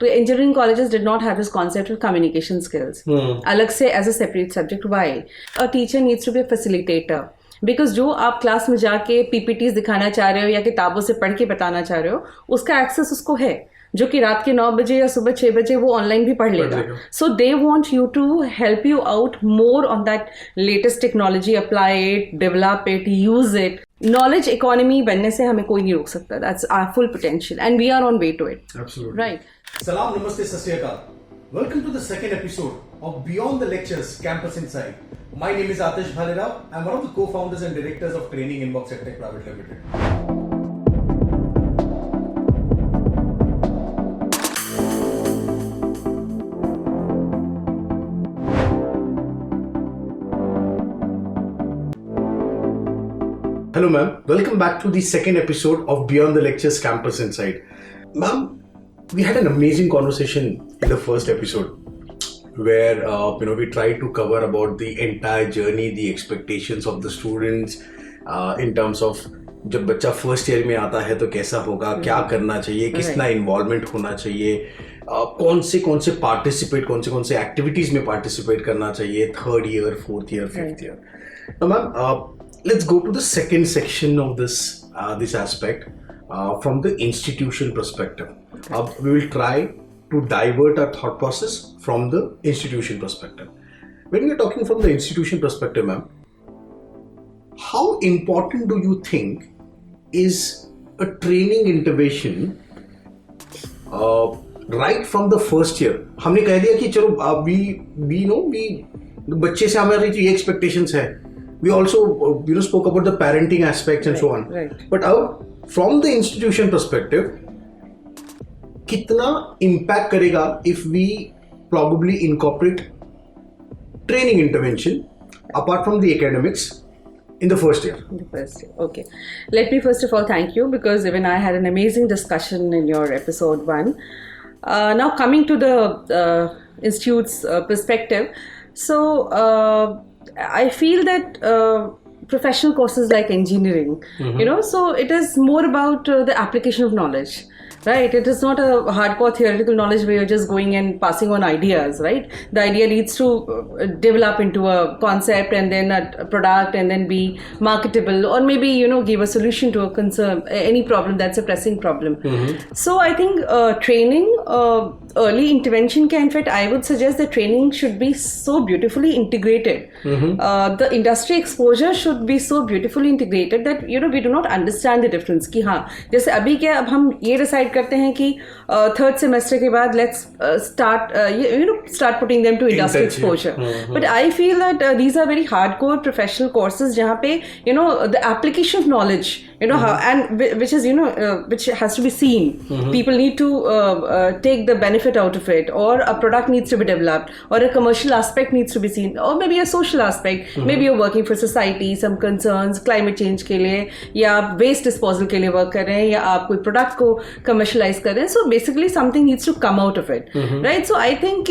So engineering colleges did not have this concept of communication skills. अलग से as a separate subject. Why? A teacher needs to be a facilitator. Because जो आप class में जाके PPTs दिखाना चाह रहे हो या किताबों से पढ़ के बताना चाह रहे हो, उसका एक्सेस उसको है, जो कि रात के 9 बजे या सुबह 6 बजे वो ऑनलाइन भी पढ़ लेगा. So they want you to help you out more on that latest technology, apply it, develop it, use it. Knowledge economy बनने से हमें कोई नहीं रोक सकता. That's our full potential and we are on way to it. Absolutely. Right. Salam, Namaste, Sat Sri Akal. Welcome to the second episode of Beyond the Lectures Campus Inside. My name is Atish Bhalera. I'm one of the co-founders and directors of TrainingInbox Tech Private Limited. Hello ma'am, welcome back to the second episode of Beyond the Lectures Campus Inside. Ma'am, we had an amazing conversation in the first episode where we tried to cover about the entire journey, the expectations of the students in terms of जब बच्चा first year में आता है तो कैसा होगा, क्या करना चाहिए, कितना इन्वॉल्वमेंट होना चाहिए, कौन से पार्टिसिपेट कौन से एक्टिविटीज में पार्टिसिपेट करना चाहिए, third year, fourth year, fifth year. Now ma'am, let's go to the second section of this aspect from the institution perspective. We will try to divert our thought process from the institution perspective. When we are talking from the institution perspective, ma'am, how important do you think is a training intervention right from the first year? हमने कह दिया कि चलो we बच्चे से हमारी जो expectations है. We also spoke about the parenting aspects and so on. Right. But from the institution perspective, कितना impact करेगा if we probably incorporate training intervention apart from the academics in the first year? The first year. Okay. Let me first of all thank you, because even I had an amazing discussion in your episode 1. Now coming to the institute's perspective. So I feel that professional courses like engineering, so it is more about the application of knowledge. Right, it is not a hardcore theoretical knowledge where you're just going and passing on ideas, right? The idea needs to develop into a concept and then a product and then be marketable, or maybe, give a solution to a concern, any problem that's a pressing problem. So I think training, early intervention in fact, I would suggest that training should be so beautifully integrated. The industry exposure should be so beautifully integrated that, we do not understand the difference. कि हाँ, जैसे अभी क्या अब हम ये decide करते हैं कि थर्ड सेमेस्टर के बाद let's start putting them to industry exposure. But I feel that these are very hardcore professional courses जहाँ पे the application of knowledge, how, and which is which has to be seen. People need to take the benefit out of it, or a product needs to be developed, or a commercial aspect needs to be seen, or maybe a social aspect. Maybe you're working for society, some concerns, climate change के लिए, या आप waste disposal के लिए work कर रहे हैं, या आप कोई product को commercialize कर रहे हैं. So basically something needs to come out of it, right? So I think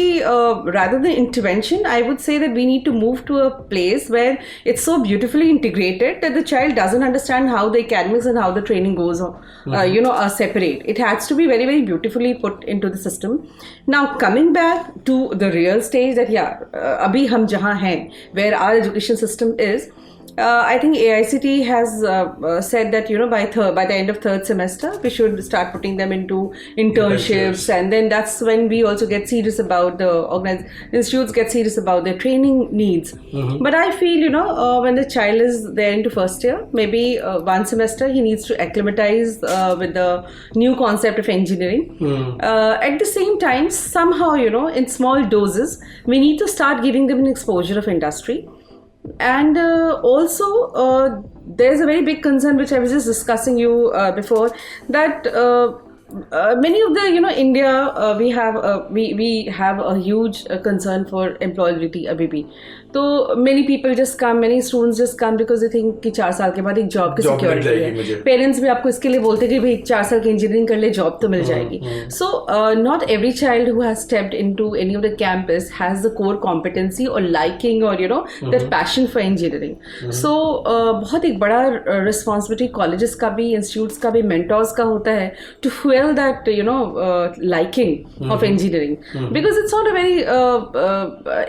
rather than intervention, I would say that we need to move to a place where it's so beautifully integrated that the child doesn't understand how the academics and how the training goes on, are separate. It has to be very, very beautifully put into the system. Now coming back to the real stage that अभी हम जहाँ हैं, where our education system is, I think AICT has said that by the end of third semester we should start putting them into internships, and then that's when we also get serious about the institutes get serious about their training needs. But I feel when the child is there into first year, maybe one semester he needs to acclimatize with the new concept of engineering. At the same time, somehow in small doses we need to start giving them an exposure of industry. And also there's a very big concern which I was just discussing you before, that many of the India we have a huge concern for employability abhi bhi. तो many people just come, many students just come because they think कि 4 साल के बाद एक job की security है. Parents भी आपको इसके लिए बोलते हैं कि भाई 4 साल की इंजीनियरिंग कर ले, जॉब तो मिल जाएगी. So not every child who has stepped into any of the campus has the core competency or liking or that passion for engineering. So बहुत एक बड़ा responsibility colleges का भी, institutes का भी, mentors का होता है to fuel felt that liking of engineering because it's not a very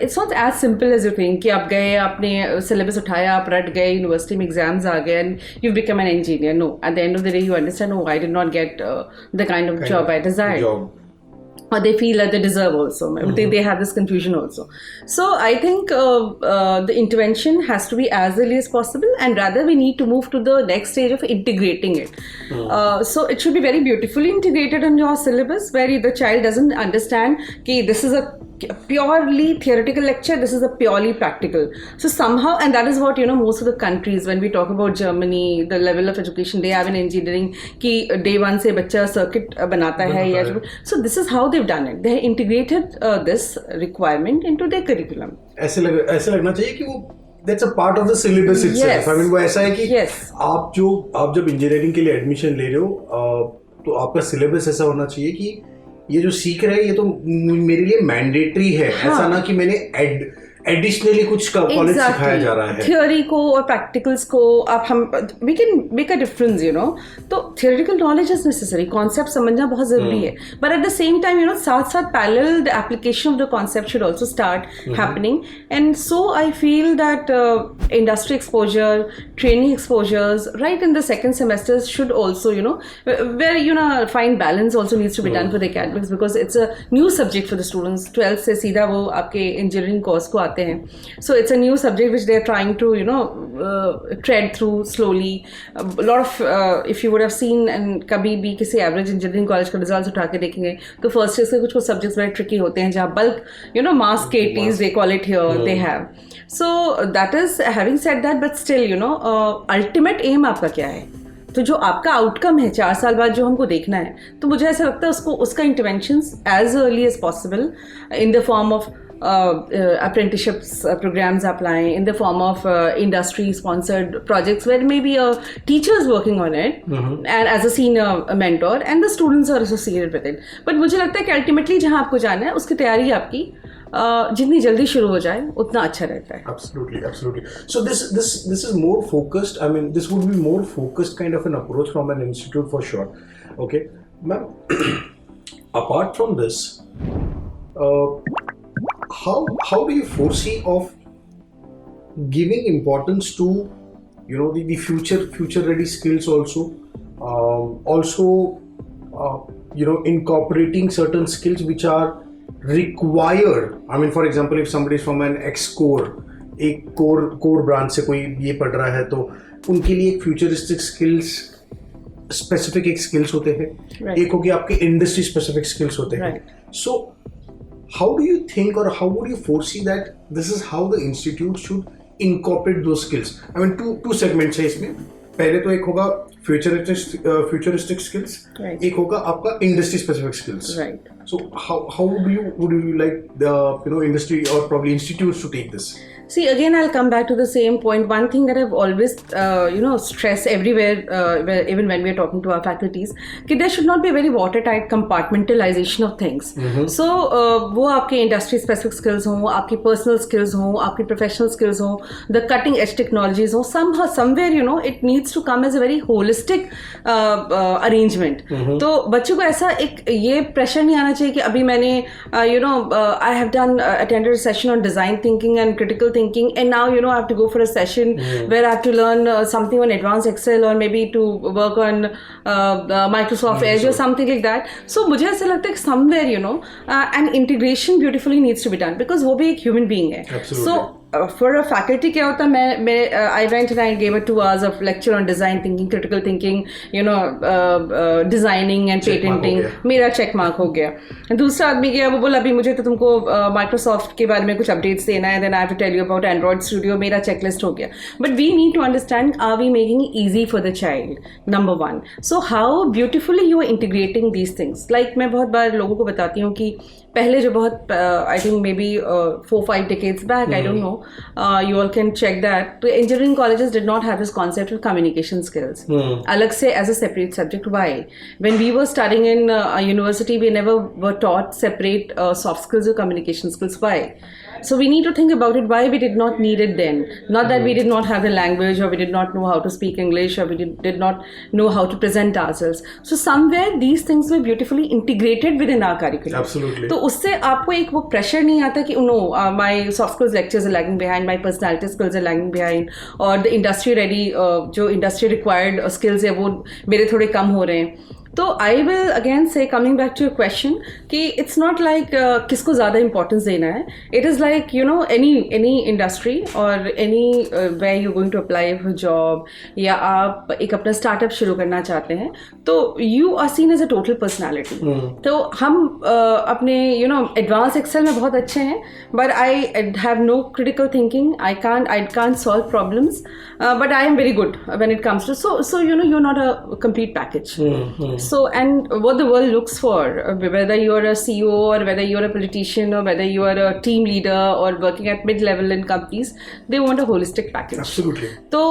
it's not as simple as you think कि आप गए आपने syllabus उठाया आप रट गए university में exams आ गए and you've become an engineer. No, at the end of the day you understand, oh, I did not get the kind of job I desired. Or they feel that they deserve also. They have this confusion also. So I think the intervention has to be as early as possible, and rather we need to move to the next stage of integrating it. So it should be very beautifully integrated in your syllabus, where the child doesn't understand that this is a purely theoretical lecture, this is a purely practical. So somehow, and that is what most of the countries, when we talk about Germany, the level of education they have in engineering, कि day one से बच्चा circuit बनाता है. So this is how they've done it. They integrated this requirement into their curriculum. ऐसे लगना चाहिए कि वो that's a part of the syllabus itself. Yes. I mean वो ऐसा है कि yes. आप जब इंजीनियरिंग के लिए एडमिशन ले रहे हो तो आपका सिलेबस ऐसा होना चाहिए कि ये जो सीख रहे हैं ये तो मेरे लिए मैंडेटरी है. ऐसा ना कि मैंने एडिशनली कुछ कॉलेज सिखाया जा रहा है. थ्योरी को और प्रैक्टिकल्स को we can make a difference तो theoretical knowledge is necessary, concept समझना बहुत जरूरी है, but at the same time साथ साथ parallel the application of the concept should also start happening. And so I feel that industry exposure, training exposures right in the second semester should also where fine balance also needs to be done for the academics because it's a new subject for the students. 12th से सीधा वो आपके engineering course को so it's a new subject which they're trying to tread through slowly. A lot of if you would have seen and कभी भी किसी average engineering college का results उठा के देखेंगे तो first year से कुछ subjects very tricky होते हैं जहाँ bulk mass KTs they call it here they have. So that is, having said that, but still ultimate aim आपका क्या है, तो जो आपका आउटकम है 4 साल बाद जो हमको देखना है, तो मुझे ऐसा लगता है उसका interventions as early as possible in the form of apprenticeships programs applying, in the form of industry sponsored projects where maybe a teacher is working on it and as a senior mentor and the students are associated with it. But मुझे लगता है कि ultimately जहाँ आपको जाना है उसकी तैयारी आपकी जितनी जल्दी शुरू हो जाए उतना अच्छा रहता है. Absolutely. So this is more focused. I mean, this would be more focused kind of an approach from an institute for sure. Okay, ma'am. Apart from this, how do you foresee of giving importance to the future ready skills also incorporating certain skills which are required? I mean, for example, if somebody is from an ex-core, एक core branch से कोई ये पढ़ रहा है तो उनके लिए एक futuristic skills specific एक skills होते हैं, एक हो गया आपके industry specific skills होते हैं. So how do you think or how would you foresee that this is how the institute should incorporate those skills? I mean, two segments है इसमें. पहले तो एक होगा futuristic skills, एक होगा आपका industry specific skills. Right. So how would you like the industry or probably institutes to take this? See, again, I'll come back to the same point. One thing that I've always, stressed everywhere, even when we're talking to our faculties, that there should not be a very watertight compartmentalization of things. So, वो आपके industry-specific skills हों, आपकी personal skills हों, आपकी professional skills हों, the cutting-edge technologies हों, somewhere, it needs to come as a very holistic arrangement. तो बच्चों को ऐसा एक ये pressure नहीं आना चाहिए कि अभी मैंने, I have attended a session on design thinking and critical thinking, and now I have to go for a session where I have to learn something on advanced Excel or maybe to work on Microsoft Edge or something like that. So मुझे ऐसा लगता है कि somewhere an integration beautifully needs to be done because वो भी एक human being है. Absolutely. So for a faculty क्या होता है, मैं I went and I gave 2 hours of lecture on design thinking, critical thinking, designing and patenting. मेरा check mark हो गया. दूसरा आदमी गया, वो बोला अभी मुझे तो तुमको Microsoft के बारे में कुछ updates देना है, then I have to tell you about Android Studio, मेरा checklist हो गया. But we need to understand, are we making it easy for the child? Number one. So how beautifully you are integrating these things. Like मैं बहुत बार लोगों को बताती हूँ कि पहले जो बहुत I think maybe 4-5 decades back, I don't know, you all can check that. The engineering colleges did not have this concept of communication skills. Alag se as a separate subject. Why? When we were studying in a university, we never were taught separate soft skills or communication skills. Why? So we need to think about it, why we did not need it then. Not that we did not have the language, or we did not know how to speak English, or we did not know how to present ourselves. So somewhere these things were beautifully integrated within our curriculum. Absolutely. तो उससे आपको एक वो pressure नहीं आता कि no, my soft skills lectures are lagging behind, my personality skills are lagging behind, और the industry ready जो industry required skills है वो मेरे थोड़े कम हो रहे हैं. तो I will again say coming back to your question कि इट्स नॉट लाइक किसको ज़्यादा इंपॉर्टेंस देना है. It is like you know any industry और any way you going to apply for job, या आप एक अपना स्टार्टअप शुरू करना चाहते हैं, तो you are seen as a total personality. तो हम अपने यू नो एडवांस एक्सेल में बहुत अच्छे हैं, but I have no critical thinking. I can't solve problems, but I am very good when it comes to so you know you are not a complete package. So, and what the world looks for, whether you are a CEO or whether you are a politician or whether you are a team leader or working at mid-level in companies, they want a holistic package. Absolutely. तो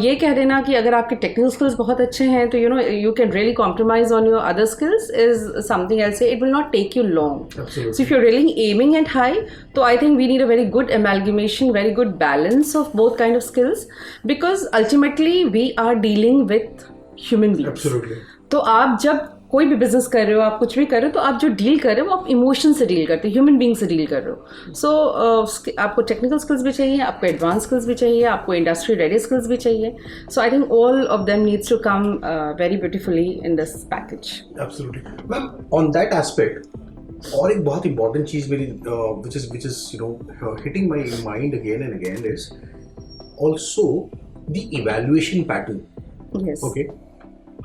ये कह देना कि अगर आपके technical skills बहुत अच्छे हैं तो you know you can really compromise on your other skills is something else. It will not take you long. Absolutely. So if you're really aiming at high, so I think we need a very good amalgamation, very good balance of both kind of skills, because ultimately we are dealing with human beings. Absolutely. तो आप जब कोई भी business कर रहे हो, आप कुछ भी कर रहे हो, तो आप जो डील कर रहे हो वो आप इमोशन से डील करते हो, ह्यूमन बीइंग से डील कर रहे हो. सो आपको टेक्निकल स्किल्स भी चाहिए, आपको एडवांस स्किल्स भी चाहिए, आपको इंडस्ट्री रेडी स्किल्स भी चाहिए. So I think all of them needs to come very beautifully in this package. Absolutely ma'am. On that aspect और एक बहुत इंपॉर्टेंट चीज मेरी which is you know hitting my mind again and again is also the evaluation pattern. Yes. Okay.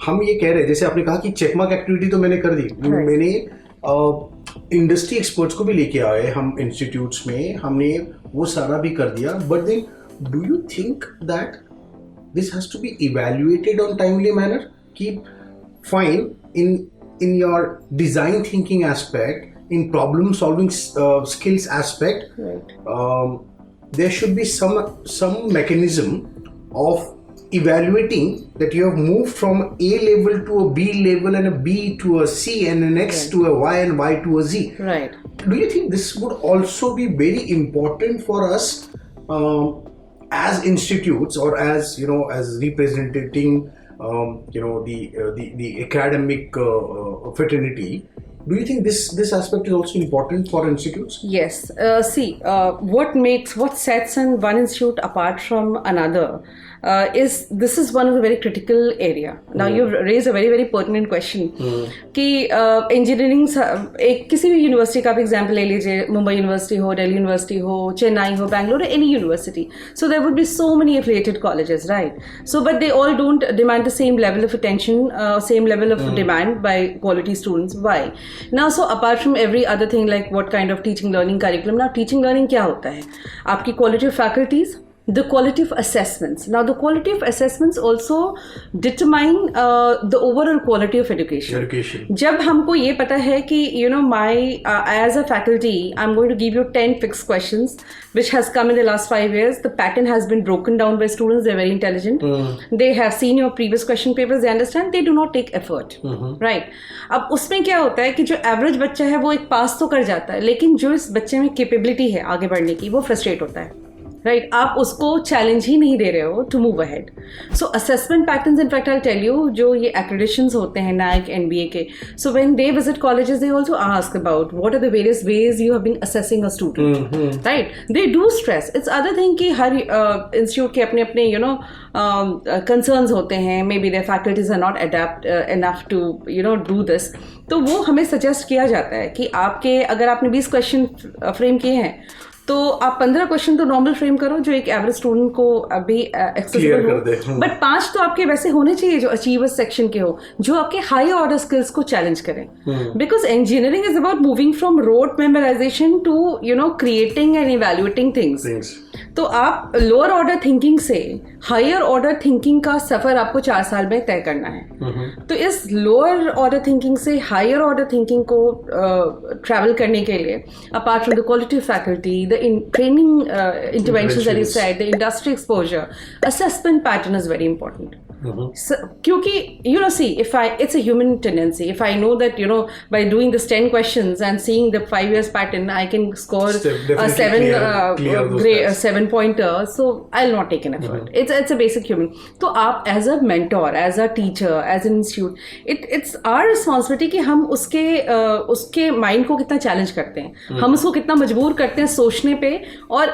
हम ये कह रहे हैं, जैसे आपने कहा कि चेकमार्क एक्टिविटी तो मैंने कर दी. मैंने इंडस्ट्री एक्सपर्ट्स को भी लेके आए हम इंस्टीट्यूट्स में, हमने वो सारा भी कर दिया. But then do you think that this has to be evaluated on timely manner? कि fine in your design thinking aspect, in problem solving skills aspect, there should be some mechanism of evaluating that you have moved from A level to a B level and a B to a C and an X to a Y and Y to a Z. Right. Do you think this would also be very important for us as institutes, or as you know, as representing you know the academic fraternity? Do you think this aspect is also important for institutes? Yes. See, what sets one institute apart from another is this is one of the very critical area. Now you've raised a very very pertinent question. कि engineering एक किसी भी university का आप example ले लीजिए, Mumbai university हो, Delhi university हो, चेन्नई हो, Bangalore, any university. So there would be so many affiliated colleges, right? So but they all don't demand the same level of attention, same level of demand by quality students. Why? Now, so apart from every other thing like what kind of teaching learning curriculum, now teaching learning क्या होता है? आपकी quality of faculties, the quality of assessments. Now the quality of assessments also determine the overall quality of education. जब हमको ये पता है कि you know as a faculty I'm going to give you 10 fixed questions which has come in the last 5 years. The pattern has been broken down by students. They're very intelligent. They have seen your previous question papers. They understand. They do not take effort. Right. अब उसमें क्या होता है कि जो average बच्चा है वो एक पास तो कर जाता है, लेकिन जो इस बच्चे में कैपेबिलिटी है आगे बढ़ने की वो फ्रस्ट्रेट होता है. राइट, आप उसको चैलेंज ही नहीं दे रहे हो to move ahead. So assessment patterns, in fact I tell you, जो ये एक्रेडिशंस होते हैं NAAC NBA के, so when they visit colleges they also ask about what are the various ways you have been assessing a student. Right, they do stress. It's other thing कि हर institute के अपने अपने you know concerns होते हैं. Maybe their faculties are not adept enough to you know do this. तो वो हमें सजेस्ट किया जाता है कि आपके अगर आपने 20 क्वेश्चन फ्रेम किए हैं तो आप 15 क्वेश्चन तो नॉर्मल फ्रेम करो जो एक एवरेज स्टूडेंट को अभी एक्सेसिबल हो, बट 5 तो आपके वैसे होने चाहिए जो अचीवर्स सेक्शन के हो, जो आपके हाई ऑर्डर स्किल्स को चैलेंज करें. Because engineering is about moving from rote memorisation to you know creating and evaluating things. तो आप लोअर ऑर्डर थिंकिंग से हायर ऑर्डर थिंकिंग का सफर आपको 4 साल में तय करना है। तो इस लोअर ऑर्डर थिंकिंग से हायर ऑर्डर थिंकिंग को ट्रैवल करने के लिए apart from the quality faculty, the training interventions that you said, the industry exposure, assessment pattern is very important. So, क्योंकि you know, see, it's a human tendency. If I know that, you know, by doing this 10 questions and seeing the 5 years pattern, I can score a 7 pointer, so I'll not take an effort. It's a basic human. तो आप as a mentor, as a teacher, as an institute, it's our responsibility कि हम उसके mind को कितना challenge करते हैं, हम उसको कितना मजबूर करते हैं सोचने पे, और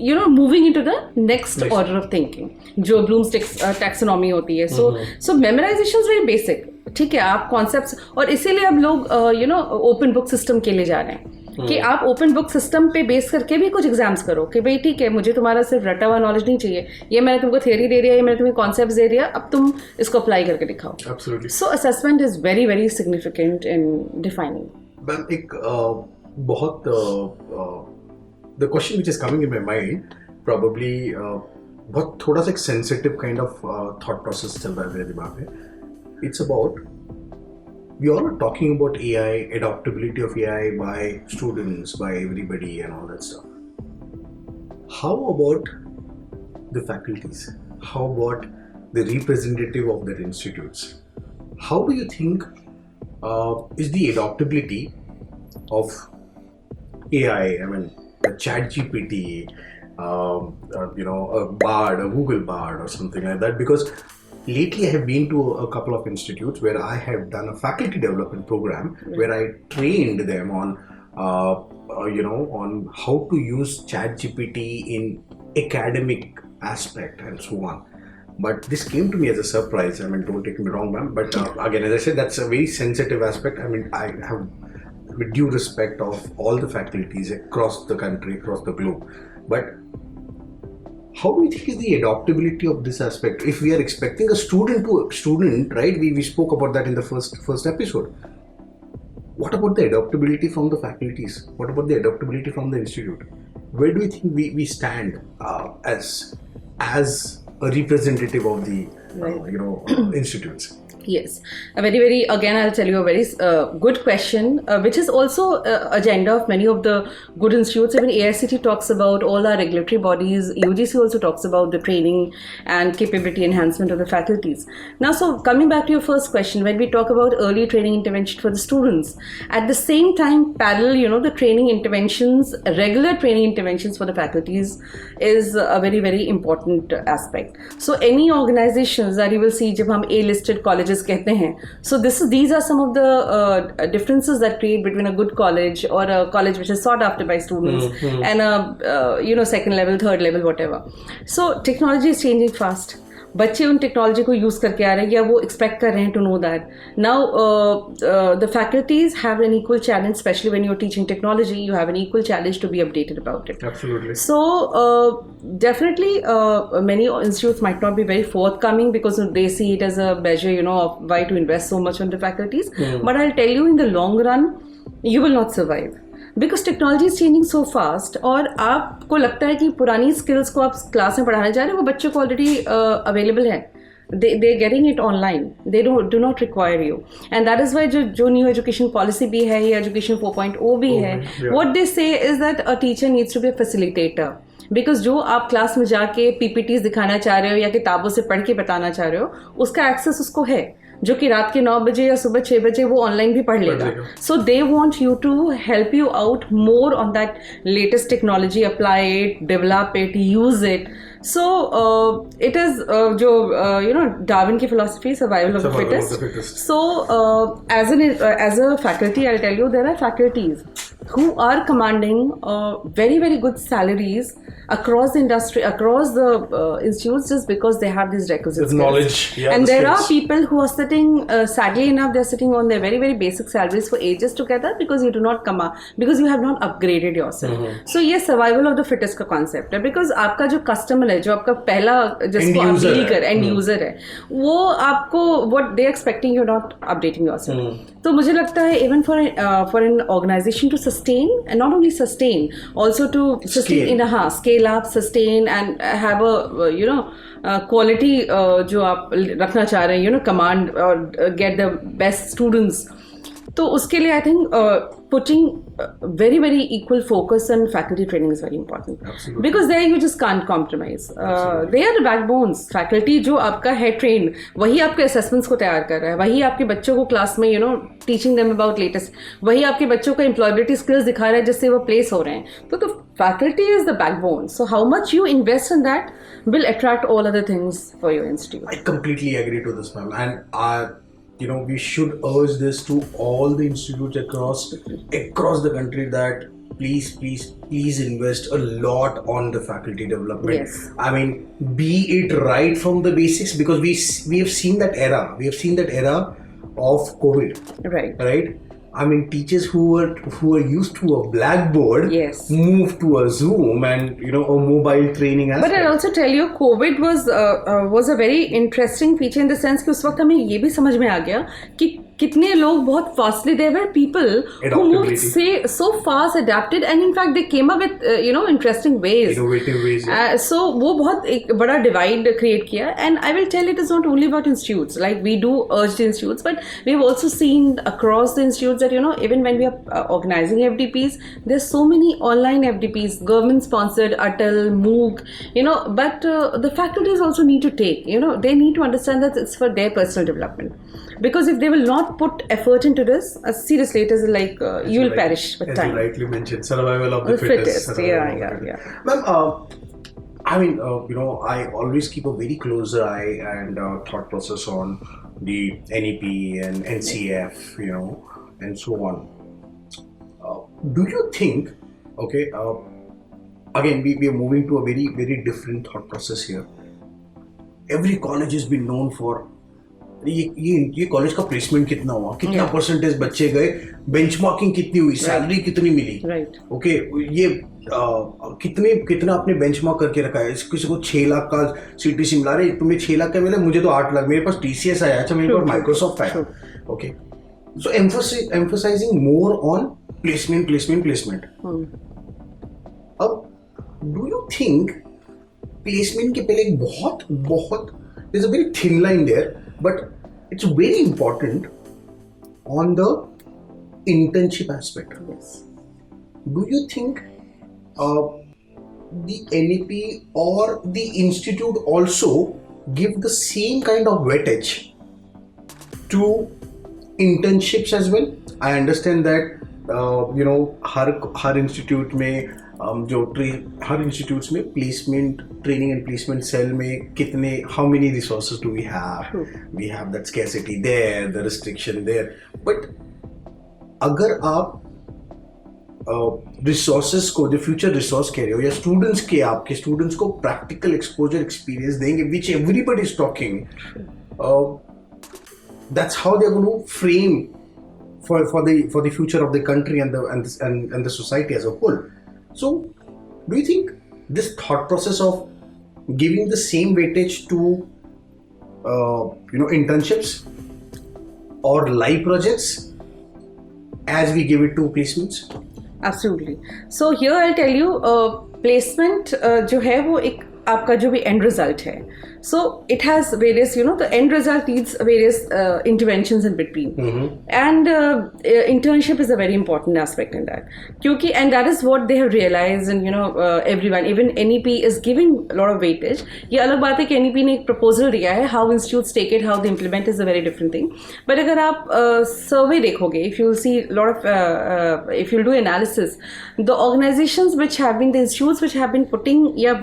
you know, moving into the next order of thinking, जो ब्लूम्स टैक्सोनॉमी होती है। सो मेमोराइजेशन इज वेरी बेसिक, ठीक है, आप कॉन्सेप्ट्स, और इसीलिए अब लोग you know open book system के लिए जा रहे हैं कि आप ओपन बुक सिस्टम पे बेस करके भी कुछ एग्जाम्स करो कि भाई ठीक है, मुझे तुम्हारा सिर्फ रटा हुआ नॉलेज नहीं चाहिए, ये मैंने तुमको थियरी दे दिया, ये मैंने तुम्हें कॉन्सेप्ट दे दिया, अब तुम इसको अप्लाई करके दिखाओ। So assessment is very very significant in defining. Ma'am एक बहुत the question which is coming in my mind, probably बहुत थोड़ा सा एक sensitive kind of thought process चल रहा है मेरे दिमाग में। It's about, we all are talking about AI, adaptability of AI by students, by everybody and all that stuff. How about the faculties? How about the representative of their institutes? How do you think is the adaptability of AI, I mean the ChatGPT, you know, a Bard, a Google Bard or something like that? Because lately I have been to a couple of institutes where I have done a faculty development program where I trained them on, you know, on how to use ChatGPT in academic aspect and so on. But this came to me as a surprise. I mean, don't take me wrong, ma'am. But again, as I said, that's a very sensitive aspect. I mean, I have with due respect of all the faculties across the country, across the globe. But how do you think is the adaptability of this aspect? If we are expecting a student, right? We spoke about that in the first episode. What about the adaptability from the faculties? What about the adaptability from the institute? Where do you think we stand as a representative of the you know institutes? Yes, a very, very, again, I'll tell you a very good question, which is also agenda of many of the good institutes. Even AICT talks about, all our regulatory bodies, UGC also talks about the training and capability enhancement of the faculties. Now, so coming back to your first question, when we talk about early training intervention for the students, at the same time, parallel, you know, the training interventions, regular training interventions for the faculties is a very, very important aspect. So any organizations that you will see, जब हम A-listed colleges कहते हैं, so these are some of the differences that create between a good college or a college which is sought after by students and a you know, second level, third level, whatever. So technology is changing fast. बच्चे उन technology को use करके आ रहे हैं या वो expect कर रहे हैं to know that. Now the faculties have an equal challenge, specially when you are teaching technology, you have an equal challenge to be updated about it. Absolutely. So definitely many institutes might not be very forthcoming because they see it as a measure, you know, of why to invest so much on the faculties. But I'll tell you, in the long run, you will not survive. Because technology is changing so fast, और आपको लगता है कि पुरानी skills को आप class में पढ़ाने जा रहे हैं, वो बच्चों को ऑलरेडी अवेलेबल है, they getting it online, they do not require you, and that is why जो न्यू एजुकेशन पॉलिसी भी है, ये एजुकेशन 4.0 भी है, what they say is that a teacher needs to be a facilitator. Because जो आप class में जाके PPTs दिखाना चाह रहे हो या किताबों से पढ़ के बताना चाह रहे हो, उसका एक्सेस उसको है, जो कि रात के 9 बजे या सुबह 6 बजे वो ऑनलाइन भी पढ़ लेगा। So they want you to help you out more on that latest technology, apply it, develop it, use it. So it is you know, Darwin की philosophy, survival of the fittest. So as a faculty, I'll tell you, there are faculties who are commanding very, very good salaries across the industry, across the institutes, just because they have these requisites, knowledge, and there are people who are sitting, sadly enough, they're sitting on their very, very basic salaries for ages together because you do not because you have not upgraded yourself. So ये survival of the fittest का concept है, because आपका जो customer है, जो आपका पहला जिसको आप डील कर एंड यूजर है, वो आपको what they expecting, you're not updating yourself. तो मुझे लगता है even for an organization to sustain, and not only sustain, also to sustain scale up, sustain, and have a quality जो आप रखना चाह रहे हैं, command or get the best students. तो उसके लिए I think putting very very equal focus on faculty training is very important. Absolutely. Because there you just can't compromise. They are the backbones. Faculty जो आपका है trained, वही आपके assessments को तैयार कर रहा है, वही आपके बच्चों को क्लास में teaching them about latest, वही आपके बच्चों को employability skills दिखा रहा है जिससे वो place हो रहे हैं. तो faculty is the backbone. So how much you invest in that will attract all other things for your institute. I completely agree to this, ma'am, and we should urge this to all the institutes across the country that please invest a lot on the faculty development. Yes. I mean, be it right from the basics, because we have seen that era. We have seen that era of COVID. Right. I mean, teachers who were used to a blackboard, yes, moved to a Zoom and a mobile training aspect. But I'll also tell you, COVID was a very interesting feature in the sense कि उस वक्त हमें ये भी समझ में आ गया कि कितने लोग बहुत fastly, there were people who moved so fast, adapted, and in fact they came up with interesting ways, innovative ways. So वो बहुत एक बड़ा divide create किया. And I will tell, it is not only about institutes. Like we do urge the institutes, but we have also seen across the institutes that even when we are organizing FDPs, there's so many online FDPs, government sponsored, Atal, MOOC, but the faculties also need to take, they need to understand that it's for their personal development. Because if they will not put effort into this, seriously, it is like you will perish with time. As you rightly mentioned, survival of the fittest. Yeah. Ma'am, I mean, I always keep a very close eye and thought process on the NEP and NCF, and so on. Do you think, again, we are moving to a very, very different thought process here. Every college has been known for ये college का placement कितना हुआ, कितना percentage बच्चे गए, benchmarking कितनी हुई, salary कितनी मिली, ओके, ये कितना आपने बेंचमार्क करके रखा है. किसी को 6 लाख का सीटीसी मिला, रहे तुम्हें 6 लाख का मिला, मुझे तो 8 लाख, मेरे पास टीसीएस आया, अच्छा मेरे पास माइक्रोसॉफ्ट आया. Okay, so emphasising more on placement. अब डू यू थिंक प्लेसमेंट के पहले बहुत there's a very thin line there, but it's very important on the internship aspect. Yes. Do you think the NEP or the institute also give the same kind of weightage to internships as well? I understand that हर institute में हर institutes में placement training and placement cell में कितने, how many resources do we have that scarcity there, the restriction there. But अगर आप resources को, जो फ्यूचर रिसोर्स कह रहे हो, या स्टूडेंट्स के, आपके स्टूडेंट्स को प्रैक्टिकल एक्सपोजर एक्सपीरियंस देंगे, which everybody is talking, that's how they are going to frame for the future of the country and the society as a whole. So, do you think this thought process of giving the same weightage to internships or live projects as we give it to placements? Absolutely. So here I'll tell you, placement जो है वो एक आपका जो भी end result है. So it has various, the end result needs various interventions in between. Mm-hmm. And internship is a very important aspect in that. And that is what they have realized, and everyone, even NEP is giving a lot of weightage. ये अलग बात है कि NEP ने एक proposal दिया है, how institutes take it, how they implement is a very different thing. But अगर आप survey देखोगे, if you'll see a lot of, if you'll do analysis, the organizations which have been, the institutes which have been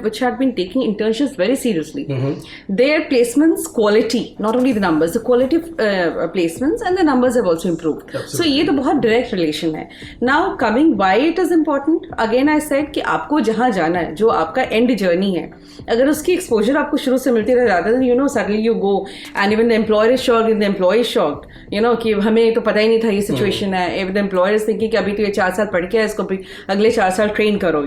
which have been taking internships very seriously, mm-hmm, their placements quality, not only the numbers, the quality of placements and the numbers have also improved. Absolutely. So ये तो बहुत direct relation है. Now coming why it is important, again I said कि आपको जहाँ जाना है, जो आपका end journey है, अगर उसकी exposure आपको शुरू से मिलती रहे, rather than suddenly you go and even the employer is shocked and the employee is shocked, कि हमें तो पता ही नहीं था ये situation है, if the employer is thinking कि अभी तो ये 4 साल पढ़ के है, इसको अगले 4 साल train करो,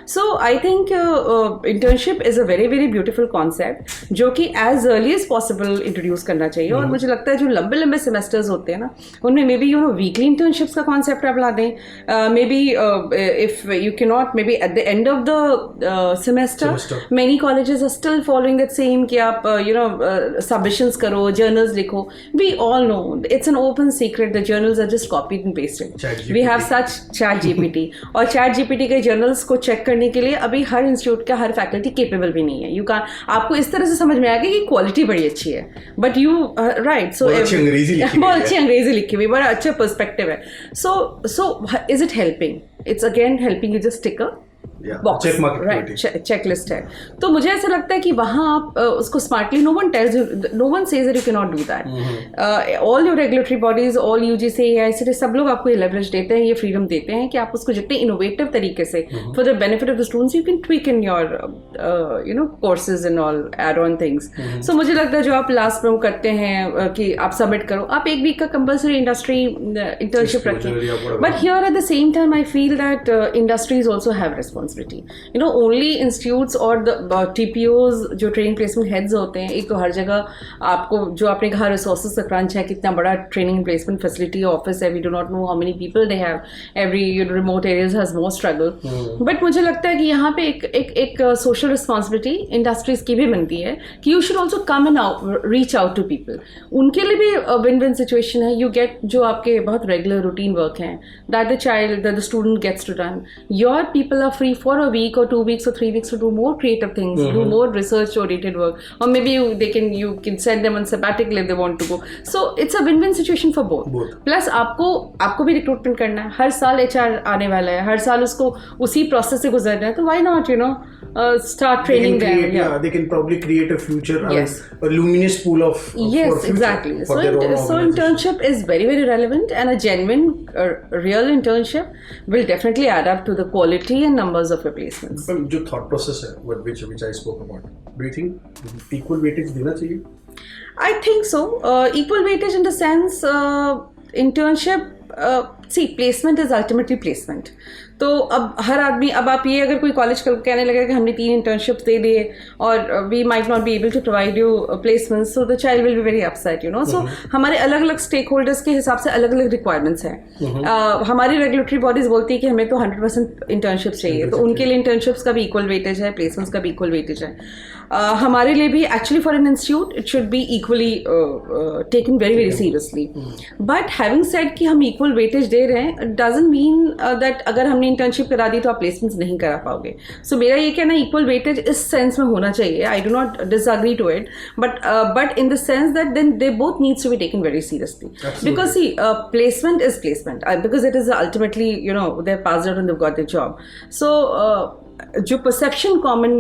So I think internship is a very very beautiful concept. जो कि as early as possible introduce करना चाहिए। और मुझे लगता है जो लंबे लंबे सेमेस्टर्स होते हैं ना, उनमें मे बी वीकली इंटर्नशिप्स का कॉन्सेप्ट आप ला दें। Maybe if you can not, maybe at the end of the semester many colleges are still following that same कि आप सबमिशंस करो, जर्नल्स लिखो। We all know it's an open secret, the journals are just copied and pasted. We have such chat GPT, और chat GPT के journals को check करने के लिए अभी हर इंस्टीट्यूट का हर फैकल्टी केपेबल भी नहीं है। यू कैन, आपको इस तरह से समझ में आएगा कि क्वालिटी बड़ी अच्छी है, बट यू राइट, सो बहुत अच्छी अंग्रेजी लिखी हुई, बड़ा अच्छा पर्सपेक्टिव है। So is it helping? It's again helping you just tick a box, right, checklist है। तो मुझे ऐसा लगता है कि वहाँ आप उसको smartly, no one tells you, no one says that you can not do that. All your regulatory bodies, all UGC, AICTE, सब लोग आपको ये लेवरेज देते हैं, ये फ्रीडम देते हैं कि आप उसको जितने इनोवेटिव तरीके से for the benefit of the students you can tweak in your courses and all, add on things. So मुझे लगता है जो आप लास्ट में करते हैं कि आप सबमिट करो, आप एक वीक का कंपल्सरी इंडस्ट्री इंटर्नशिप रखें। But here eight the same time I feel that industries also have responsibility. Only institutes और द टीपीओज जो ट्रेनिंग प्लेसमेंट हेड्स होते हैं, एक तो हर जगह आपको, जो आपने कहा रिसोर्सेज का क्रंच है, कितना बड़ा ट्रेनिंग प्लेसमेंट फैसिलिटी ऑफिस है, we do not know how many people they have, every remote areas has more struggle. But मुझे लगता है कि यहाँ पे एक सोशल रिस्पॉन्सिबिलिटी इंडस्ट्रीज की भी बनती है कि you should also come and reach out to people. उनके लिए भी विन विन सिचुएशन है। यू गेट जो आपके बहुत रेगुलर रूटीन वर्क हैं, that the child, that the student gets to done, your people are free for a week or 2 weeks or 3 weeks to do more creative things, do more research oriented work, or maybe you can send them on sabbatical if they want to go. So it's a win-win situation for both. Plus आपको भी recruitment करना है, हर साल HR आने वाला है, हर साल उसको उसी प्रोसेस से गुजरना है, तो why not start training them? They can probably create a future, a luminous pool of yes, exactly. So internship is very very relevant, and a genuine real internship will definitely add up to the quality and numbers of your placements. जो thought process है, which I spoke about, do you think equal weightage देना चाहिए? I think so. Equal weightage in the sense, internship, see, placement is ultimately placement. तो अब हर आदमी, अब आप ये अगर कोई कॉलेज कहने लगे कि हमने 3 इंटर्नशिप्स दे दिए और we might not be able to provide you placements, so the child will be very upset, so हमारे अलग अलग स्टेक होल्डर्स के हिसाब से अलग अलग रिक्वायरमेंट्स हैं। हमारी रेगुलेटरी बॉडीज बोलती है कि हमें तो 100% इंटर्नशिप्स चाहिए, तो उनके लिए इंटर्नशिप्स का भी इक्वल वेटेज है, प्लेसमेंट्स का भी इक्वल वेटेज है। हमारे लिए भी actually for an institute it should be equally taken very very seriously. But having said कि हम इक्वल वेटेज दे रहे हैं, डजंट मीन दैट अगर हमने इंटर्नशिप करा दी तो आप प्लेसमेंट्स नहीं करा पाओगे। सो मेरा ये कहना, इक्वल वेटेज इस सेंस में होना चाहिए। I do not disagree to it, but in the sense that then they both needs to be taken very seriously, because see placement is placement, because it is ultimately they passed out and they got the job. So जो perception common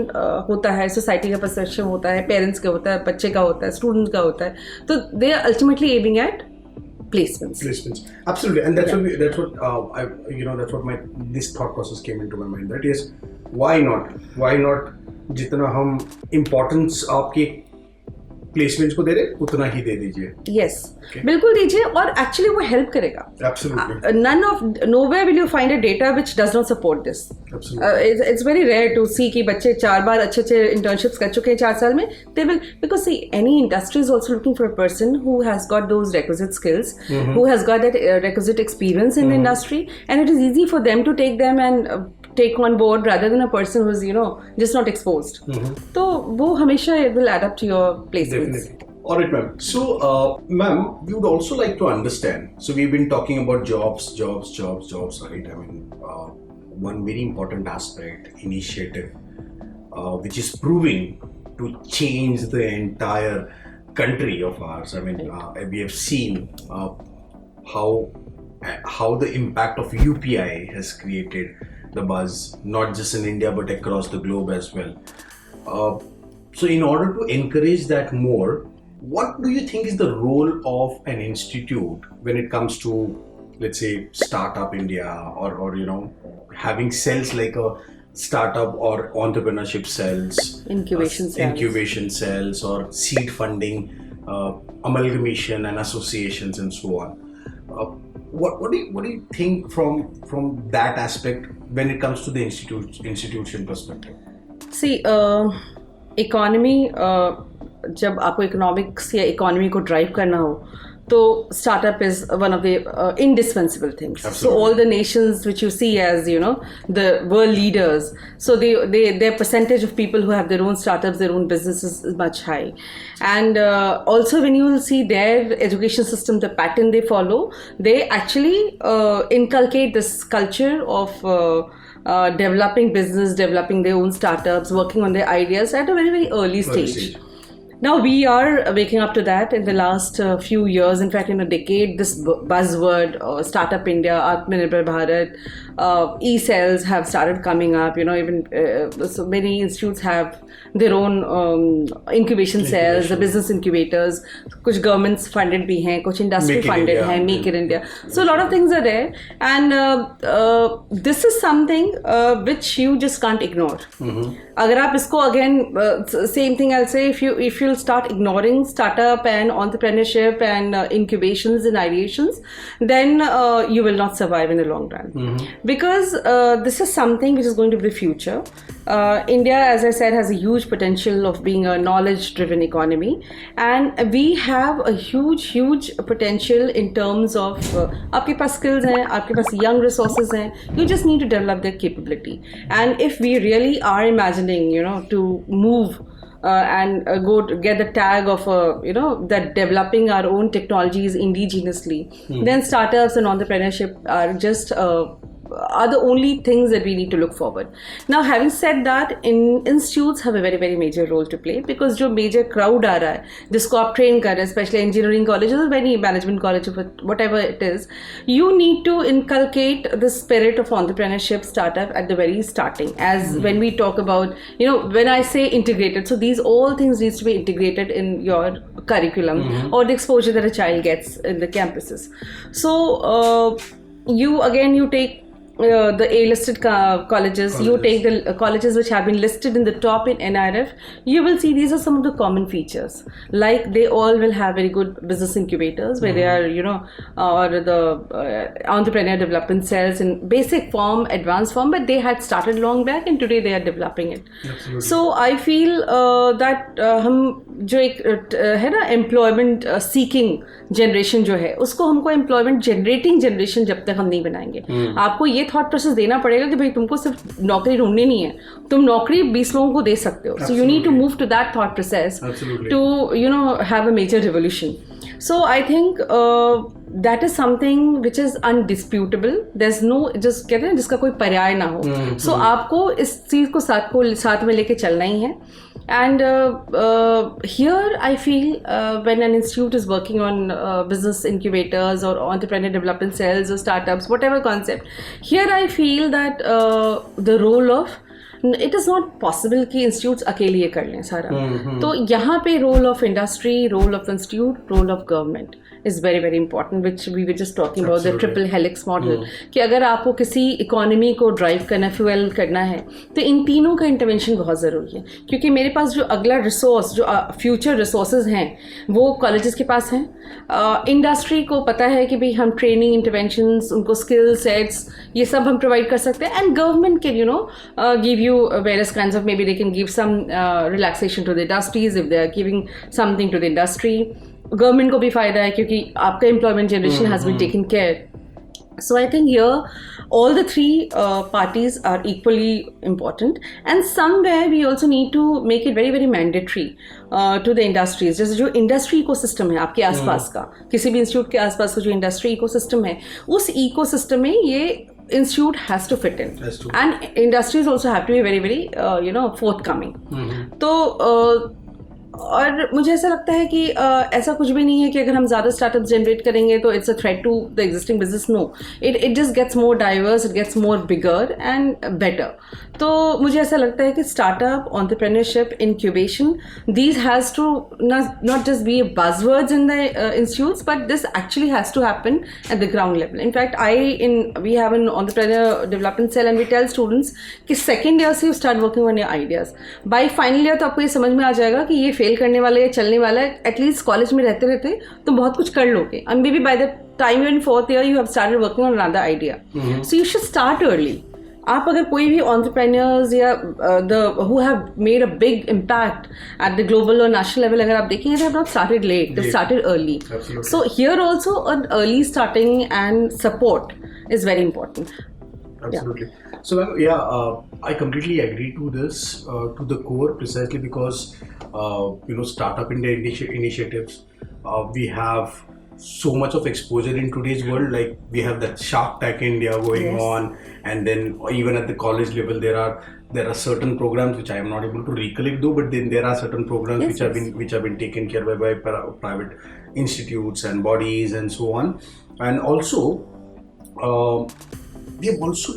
होता है, society का perception होता है, parents का होता है, बच्चे का होता है, स्टूडेंट का होता है, तो they are ultimately aiming at placements. Absolutely, and that's what this thought process came into my mind. That is, why not जितना हम importance आपके प्लेसमेंट्स को दे रहे उतना ही दे दीजिए। Yes, बिल्कुल दीजिए, और एक्चुअली वो हेल्प करेगा। Absolutely. Nowhere will you find a data which does not support this. Absolutely. It's very rare to see कि बच्चे 4 बार अच्छे इंटर्नशिप्स कर चुके हैं 4 साल में। They will, because see, any industry is also looking for a person who has got those requisite skills, who has got that requisite experience in the industry, and it is easy for them to take them and take on board rather than a person who's just not exposed. तो वो हमेशा will add up to your placements. Definitely. All right, ma'am. So, ma'am, we would also like to understand. So, we've been talking about jobs, right? I mean, one very important aspect, initiative, which is proving to change the entire country of ours. I mean, we have seen how the impact of UPI has created the buzz, not just in India but across the globe as well. So in order to encourage that more, what do you think is the role of an institute when it comes to, let's say, Startup India, or having cells like a startup or entrepreneurship cells, incubation cells, or seed funding, amalgamation and associations and so on. What do you think from that aspect when it comes to the institution perspective? See, economy जब आपको economics या economy को drive करना हो तो startup is one of the indispensable things. Absolutely. So all the nations which you see as the world leaders, so their percentage of people who have their own startups, their own businesses is much high. And also when you will see their education system, the pattern they follow, they actually inculcate this culture of developing business, developing their own startups, working on their ideas at a very, very early stage. Now we are waking up to that in the last few years. In fact, in a decade, this buzzword, Startup India, Atmanirbhar Bharat, e-cells have started coming up. Even so many institutes have their own incubation cells, the business incubators. Kuch governments funded bhi hain, kuch industry funded hai, Make in India. So a lot of things are there, and this is something which you just can't ignore. अगर आप इसको again same thing I'll say, if you'll start ignoring startup and entrepreneurship and incubations and ideations, then you will not survive in the long run. Because this is something which is going to be the future. India, as I said, has a huge potential of being a knowledge-driven economy, and we have a huge potential in terms of आपके पास skills हैं, आपके पास young resources हैं. You just need to develop their capability. And if we really are imagining, to move and go to get the tag of that developing our own technologies indigenously, then startups and entrepreneurship are just are the only things that we need to look forward. Now, having said that, institutes have a very, very major role to play, because जो major crowd आ रहा है, जिसको आप train कर रहे हैं, especially engineering colleges or any management college, whatever it is, you need to inculcate the spirit of entrepreneurship, startup at the very starting. As when we talk about, when I say integrated, so these all things needs to be integrated in your curriculum or the exposure that a child gets in the campuses. So you take the A-listed colleges, you take the colleges which have been listed in the top in NRF, you will see these are some of the common features. Like they all will have very good business incubators where they are, or the entrepreneur development cells in basic form, advanced form, but they had started long back and today they are developing it. Absolutely. So I feel that हम जो एक है ना employment seeking generation जो है, उसको हमको employment generating generation जब तक हम नहीं बनाएंगे, आपको ये थॉट प्रोसेस देना पड़ेगा कि भाई तुमको सिर्फ नौकरी ढूंढनी नहीं है, तुम नौकरी 20 लोगों को दे सकते हो. So you need to move to that thought process to have a major revolution. So I think that is something which is undisputable. There's no, just कहते हैं जिसका कोई पर्याय ना हो. So आपको इस चीज़ को साथ में लेके चलना ही है. And here I feel when an institute is working on business incubators or entrepreneur development cells or startups, whatever concept, here I feel that the role of, it is not possible कि institutes अकेले ये कर लें सारा. तो यहाँ पे role of industry, role of institute, role of government is very, very important, which we were just talking about, the triple helix model. कि अगर आपको किसी इकोनॉमी को ड्राइव करना, फ्यूएल करना है, तो इन तीनों का इंटरवेंशन बहुत ज़रूरी है. क्योंकि मेरे पास जो अगला रिसोर्स, जो फ्यूचर रिसोर्सेज हैं, वो कॉलेजेस के पास हैं. इंडस्ट्री को पता है कि भाई हम ट्रेनिंग इंटरवेंशंस, उनको स्किल सेट्स, ये सब हम प्रोवाइड कर सकते हैं. And government can give you various kinds of, maybe they can give some relaxation to the industries if they are giving something to the industry. Government को भी फायदा है क्योंकि आपका employment generation has been taken care. So I think here all the three parties are equally important, and somewhere we also need to make it very, very mandatory to the industries. जैसे जो industry ecosystem है आपके आसपास का, किसी भी institute के आसपास का जो industry ecosystem है, उस ecosystem में ये institute has to fit in, and industries also have to be very, very forthcoming. तो और मुझे ऐसा लगता है कि ऐसा कुछ भी नहीं है कि अगर हम ज़्यादा स्टार्टअप जनरेट करेंगे तो it's a threat to the existing business. No, it just gets more diverse, it gets more bigger and better. तो मुझे ऐसा लगता है कि startup, entrepreneurship, incubation, these has to not just be buzzwords in the institutes, but this actually has to happen at the ground level. In fact, we have an entrepreneur development cell and we tell students कि second year से you start working on your ideas. By final year तो आपको ये समझ में आ जाएगा कि ये फेल करने वाला है, चलने वाला है. एटलीस्ट कॉलेज में रहते रहते तो बहुत कुछ कर लोगे. And may be by the time in 4th year you have started working on another idea. So you should start early. आप अगर कोई भी entrepreneurs या who have made a big impact at the global or national level अगर आप देखेंगे, they have not started late, they started early. Absolutely. So here also an early starting and support is very important. Absolutely. So I completely agree to this to the core, precisely because startup India initiatives, we have so much of exposure in today's world. Like we have that Shark Tank India going on, and then even at the college level there are certain programs which I am not able to recollect though, but then there are certain programs which have been taken care by private institutes and bodies and so on. And also we have also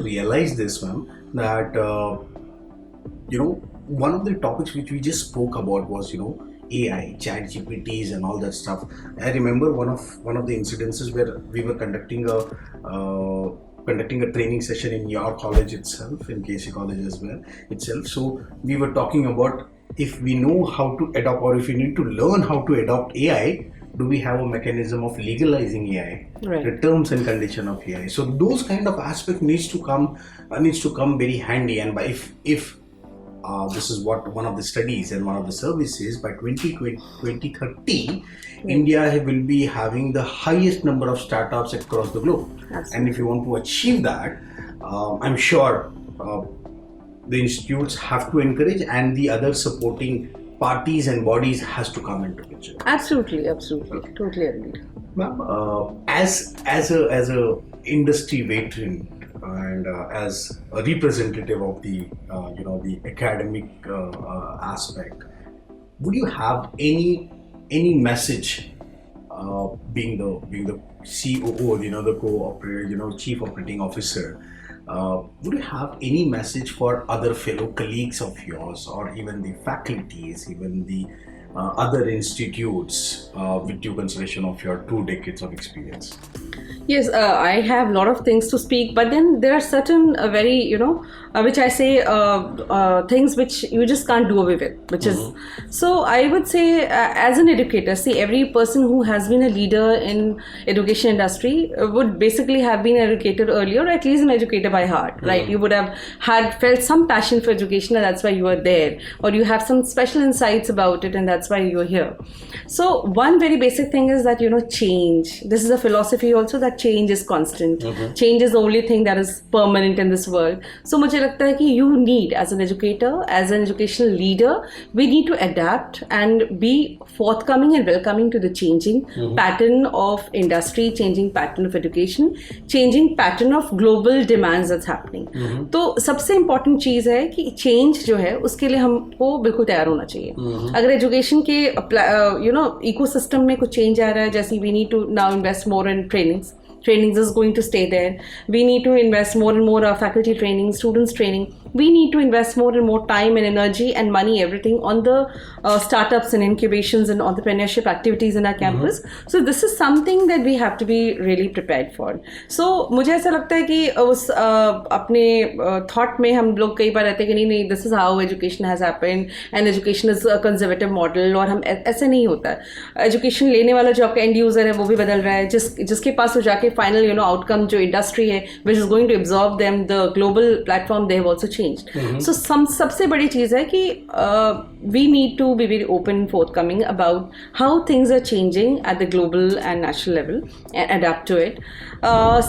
realized this, ma'am, that one of the topics which we just spoke about was AI, chat GPTs and all that stuff. I remember one of the incidences where we were conducting a training session in your college itself, in KC College as well itself. So we were talking about if we know how to adopt, or if we need to learn how to adopt AI, do we have a mechanism of legalizing AI, right, the terms and condition of AI? So those kind of aspect needs to come very handy. And by if this is what one of the studies and one of the surveys says, by 2030, India will be having the highest number of startups across the globe. Absolutely. And if you want to achieve that, I'm sure the institutes have to encourage, and the other supporting parties and bodies has to come into picture. Absolutely, totally agreed. Ma'am, as a industry veteran and as a representative of the the academic aspect, would you have any message, being the COO, the chief operating officer, would you have any message for other fellow colleagues of yours, or even the faculties, even the other institutes, with due consideration of your 2 decades of experience? Yes, I have a lot of things to speak, but then there are certain very, which I say things which you just can't do away with, which is, so I would say as an educator, see, every person who has been a leader in education industry would basically have been educated earlier, or at least an educator by heart, right? You would have felt some passion for education, and that's why you are there, or you have some special insights about it, and that's why you're here. So one very basic thing is that, change. This is a philosophy also, that change is constant. Change is the only thing that is permanent in this world. So मुझे लगता है कि you need, as an educator, as an educational leader, we need to adapt and be forthcoming and welcoming to the changing pattern of industry, changing pattern of education, changing pattern of global demands that's happening. तो सबसे important चीज़ है कि change जो है उसके लिए हमको बिल्कुल तैयार होना चाहिए. अगर education के ecosystem में कुछ change आ रहा है, जैसे we need to now invest more in trainings is going to stay there. We need to invest more and more faculty training, students training. We need to invest more and more time and energy and money, everything on the startups and incubations and entrepreneurship activities in our campus. So this is something that we have to be really prepared for. So मुझे ऐसा लगता है कि उस अपने thought में हम लोग कई बार रहते हैं कि नहीं, this is how education has happened and education is a conservative model, और हम ऐसे नहीं होता है. Education लेने वाला जो आपका end user है वो भी बदल रहा है, जिसके पास वो जाके final outcome जो industry है which is going to absorb them, the global platform, they have also changed. So सबसे बड़ी चीज़ है कि we need to be very open and forthcoming about how things are changing at the global and national level and adapt to it.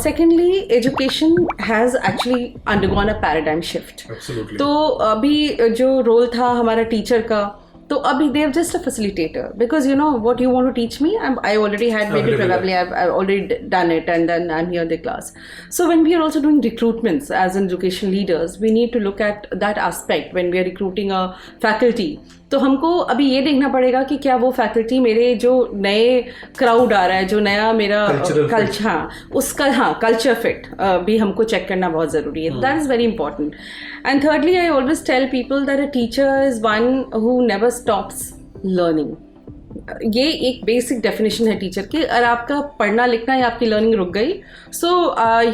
Secondly, education has actually undergone a paradigm shift. Absolutely. तो अभी जो role था हमारा teacher का, तो अभी they are just a facilitator, because what you want to teach me, I already had maybe probably I've already done it, and then I'm here in the class. So when we are also doing recruitments as education leaders, we need to look at that aspect when we are recruiting a faculty. तो हमको अभी ये देखना पड़ेगा कि क्या वो faculty मेरे जो नए क्राउड आ रहा है, जो नया मेरा कल्चर फिट भी हमको चेक करना बहुत ज़रूरी है. That is very important. And thirdly, I always tell people that a teacher is one who never stops learning. ये एक बेसिक डेफिनेशन है टीचर की. अगर आपका पढ़ना लिखना या आपकी लर्निंग रुक गई, सो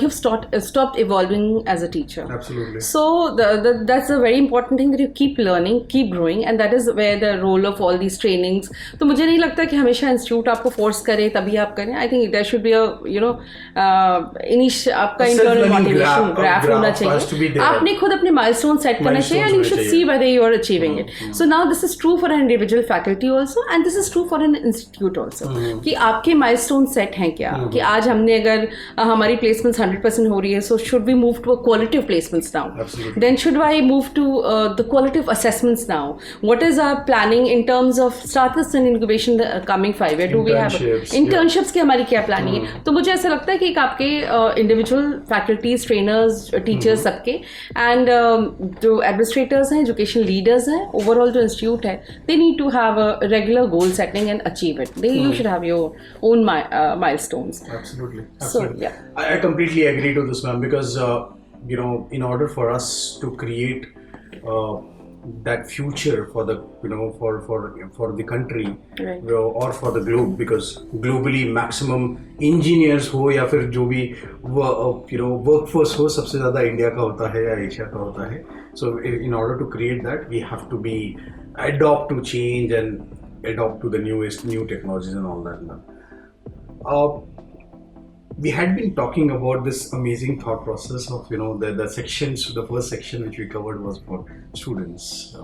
you've stopped evolving as a teacher. Absolutely. So that's a very important thing, that you keep learning, keep growing, and that is where the role of all these trainings. तो मुझे नहीं लगता कि हमेशा इंस्टीट्यूट आपको force करे तभी आप करें. I think there should be a आपका इंटरनल मोटिवेशन ग्राफ होना चाहिए. आपने खुद अपने माइलस्टोन सेट करना चाहिए, and you should see whether you are achieving it. So now this is true for an individual faculty also, and this is true for an institute also. कि आपके milestone set हैं क्या, कि आज हमने अगर हमारी प्लेसमेंट्स 100% हो रही है, so should we move to a quality of placements now? Absolutely. Then should I move to the quality of assessments now? What is our planning in terms of startups and incubation the coming 5 years? Do we have internships की हमारी क्या planning है? तो मुझे ऐसा लगता है कि आपके इंडिविजुअल फैकल्टीज, ट्रेनर्स, टीचर्स सबके, एंड जो एडमिनिस्ट्रेटर्स हैं, एजुकेशन लीडर्स हैं, ओवरऑल जो इंस्टीट्यूट है, they need to have a regular goal setting and achieve it. You should have your own milestones. Absolutely. So yeah, I completely agree to this, ma'am, because in order for us to create that future for the for the country, right, or for the globe, because globally maximum engineers हो या फिर जो भी workforce हो, सबसे ज़्यादा India का होता है या एशिया का होता है. So in order to create that, we have to be adopt to change and adopt to the new technologies and all that. We had been talking about this amazing thought process of the sections. The first section which we covered was for students,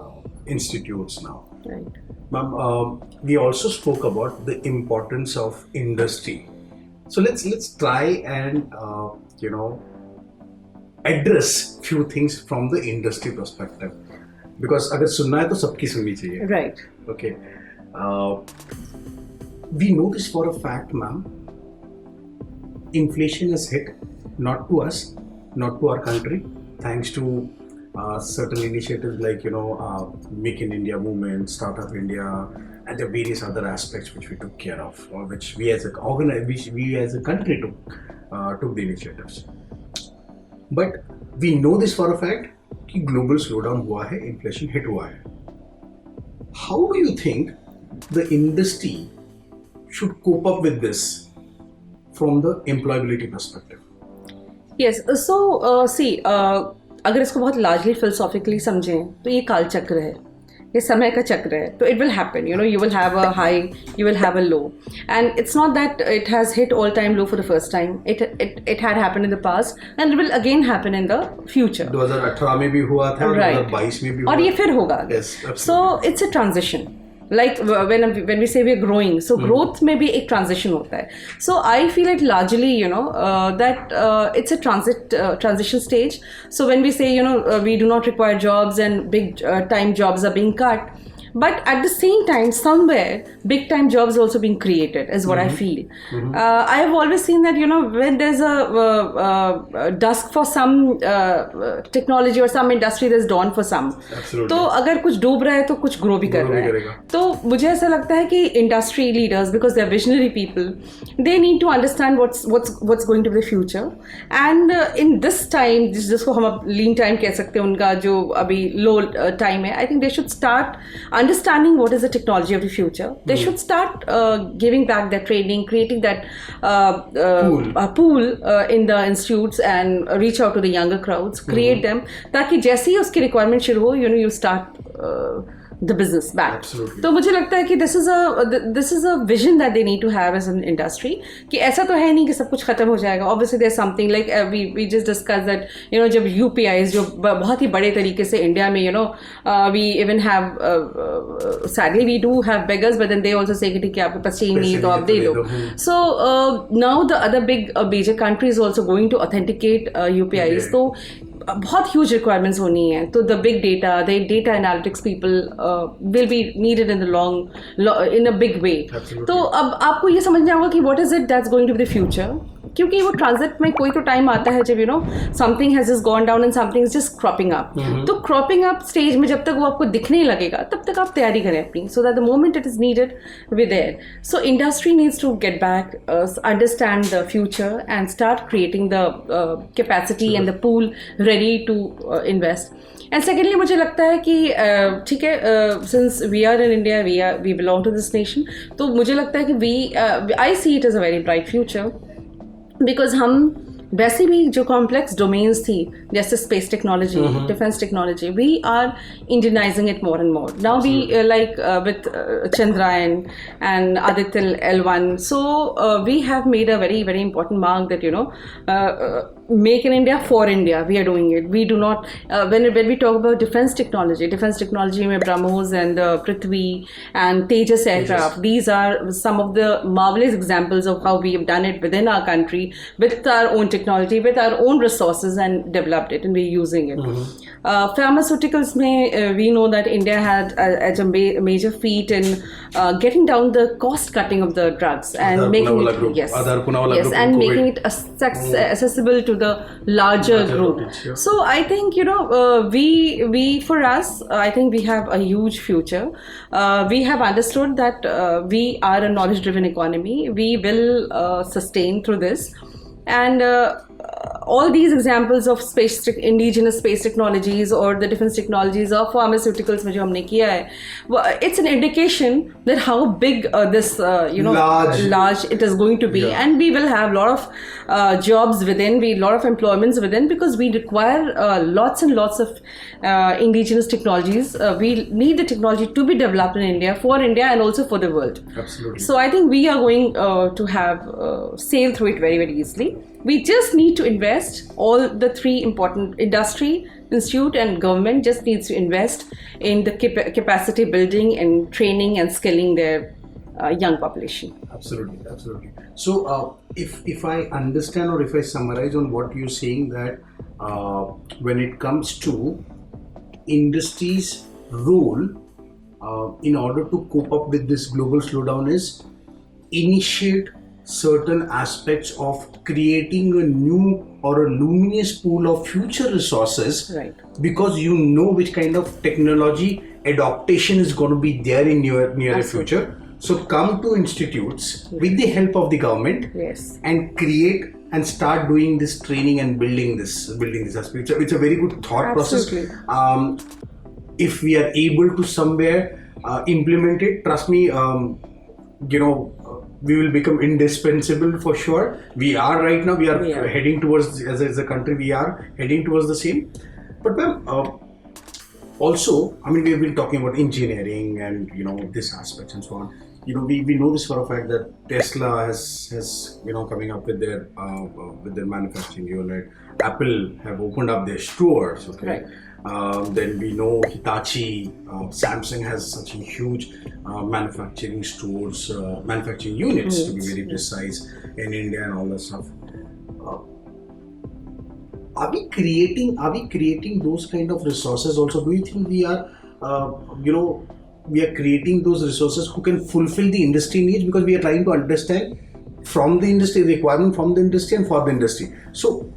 institutes now. right. Ma'am, we also spoke about the importance of industry. So let's try and address few things from the industry perspective, because अगर सुनना है तो सबकी सुननी चाहिए. Right. Okay. We know this for a fact, ma'am. Inflation has hit not to us, not to our country, thanks to certain initiatives like Make in India movement, Startup India, and the various other aspects which we took care of, or which we as a country took the initiatives. But we know this for a fact कि global slowdown हुआ है, inflation hit हुआ है. How do you think the industry should cope up with this from the employability perspective? Yes. So see, अगर इसको बहुत largely philosophically समझें तो ये काल चक्र है, ये समय का चक्र है. तो it will happen, you will have a high, you will have a low, and it's not that it has hit all time low for the first time. It had happened in the past, and it will again happen in the future. 2018 में भी हुआ था, right, 2022 में भी हुआ, और ये फिर होगा. Yes, absolutely. So it's a transition. Like when we say we are growing, so growth में भी एक transition होता है. So I feel it largely that it's a transition stage. So when we say we do not require jobs and big time jobs are being cut, but at the same time somewhere big time jobs also being created is what I feel. I have always seen that when there's a dusk for some technology or some industry, there's dawn for some. Absolutely. तो अगर कुछ डूब रहा है तो कुछ grow भी कर रहा है. तो मुझे ऐसा लगता है कि industry leaders, because they are visionary people, they need to understand what's going to be the future, and in this time जिसको हम अब lean time कह सकते हैं, उनका जो अभी low time है, I think they should start understanding what is the technology of the future. They should start giving back that training, creating that pool in the institutes, and reach out to the younger crowds, create them, ताकि जैसे ही उसकी requirement शुरू हो, you start the business back. Absolutely. तो मुझे लगता है कि this is a vision that they need to have as an industry, कि ऐसा तो है नहीं कि सब कुछ खत्म हो जाएगा. Obviously there's something like we just discussed that जब UPIs जो बहुत ही बड़े तरीके से इंडिया में we even have sadly we do have beggars, but then they also say कि आपके पास चाहिए नहीं तो आप दे दो. So now the other big major country is also going to authenticate UPIs. तो बहुत ह्यूज रिक्वायरमेंट्स होनी है. तो the big data, the data analytics people will be needed in the long in a big way. तो अब आपको ये समझना होगा कि what is it that's going to be the future, क्योंकि वो ट्रांजिट में कोई तो टाइम आता है जब something has just gone down and something is just cropping up. तो क्रॉपिंग अप स्टेज में जब तक वो आपको दिखने लगेगा तब तक आप तैयारी करें अपनी, so that the moment it is needed we there. So industry needs to get back, understand the future and start creating the capacity and the pool ready to invest. And secondly मुझे लगता है कि ठीक है, since we are in India, we belong to this nation, तो मुझे लगता है कि I see it is a very bright future, because हम वैसे भी जो कॉम्प्लेक्स डोमेन्स थी जैसे space technology, defence technology, we are Indianising it more and more. Now we with Chandrayaan and Aditya L1, so we have made a very, very important mark that make in India for India. We are doing it. We do not when we talk about defense technology में BrahMos and Prithvi and Tejas aircraft, these are some of the marvelous examples of how we have done it within our country with our own technology, with our own resources, and developed it, and we're using it. Pharmaceuticals mein, we know that India had a major feat in getting down the cost cutting of the drugs and making it and making it accessible to the larger group. So I think we for us, I think we have a huge future. We have understood that we are a knowledge driven economy. We will sustain through this, and all these examples of indigenous space technologies or the defense technologies or pharmaceuticals में जो हमने किया है, it's an indication that how big this large it is going to be, and we will have a lot of jobs within, lot of employments within, because we require lots and lots of indigenous technologies. We need the technology to be developed in India, for India, and also for the world. Absolutely. So I think we are going to have sail through it very, very easily. We just need to invest. All the three important, industry, institute, and government, just needs to invest in the capacity building and training and skilling their young population. Absolutely. So if I understand, or if I summarize on what you're saying, that when it comes to industry's role in order to cope up with this global slowdown is initiate certain aspects of creating a new or a luminous pool of future resources, right? Because which kind of technology adaptation is going to be there in near future. So come to institutes with the help of the government, and create and start doing this training and building this aspect. So it's a very good thought process. If we are able to somewhere implement it, trust me, we will become indispensable for sure. We are right now. We are heading towards, as a country, we are heading towards the same. But ma'am, also, I mean, we have been talking about engineering and this aspects and so on. We know this for a fact that Tesla has coming up with their manufacturing unit. Apple have opened up their stores. Okay. Right. Then we know Hitachi, Samsung has such a huge manufacturing stores, manufacturing units to be very precise, in India and all that stuff. Are we creating those kind of resources also? Do you think we are we are creating those resources who can fulfill the industry needs, because we are trying to understand from the industry, requirement from the industry and for the industry. So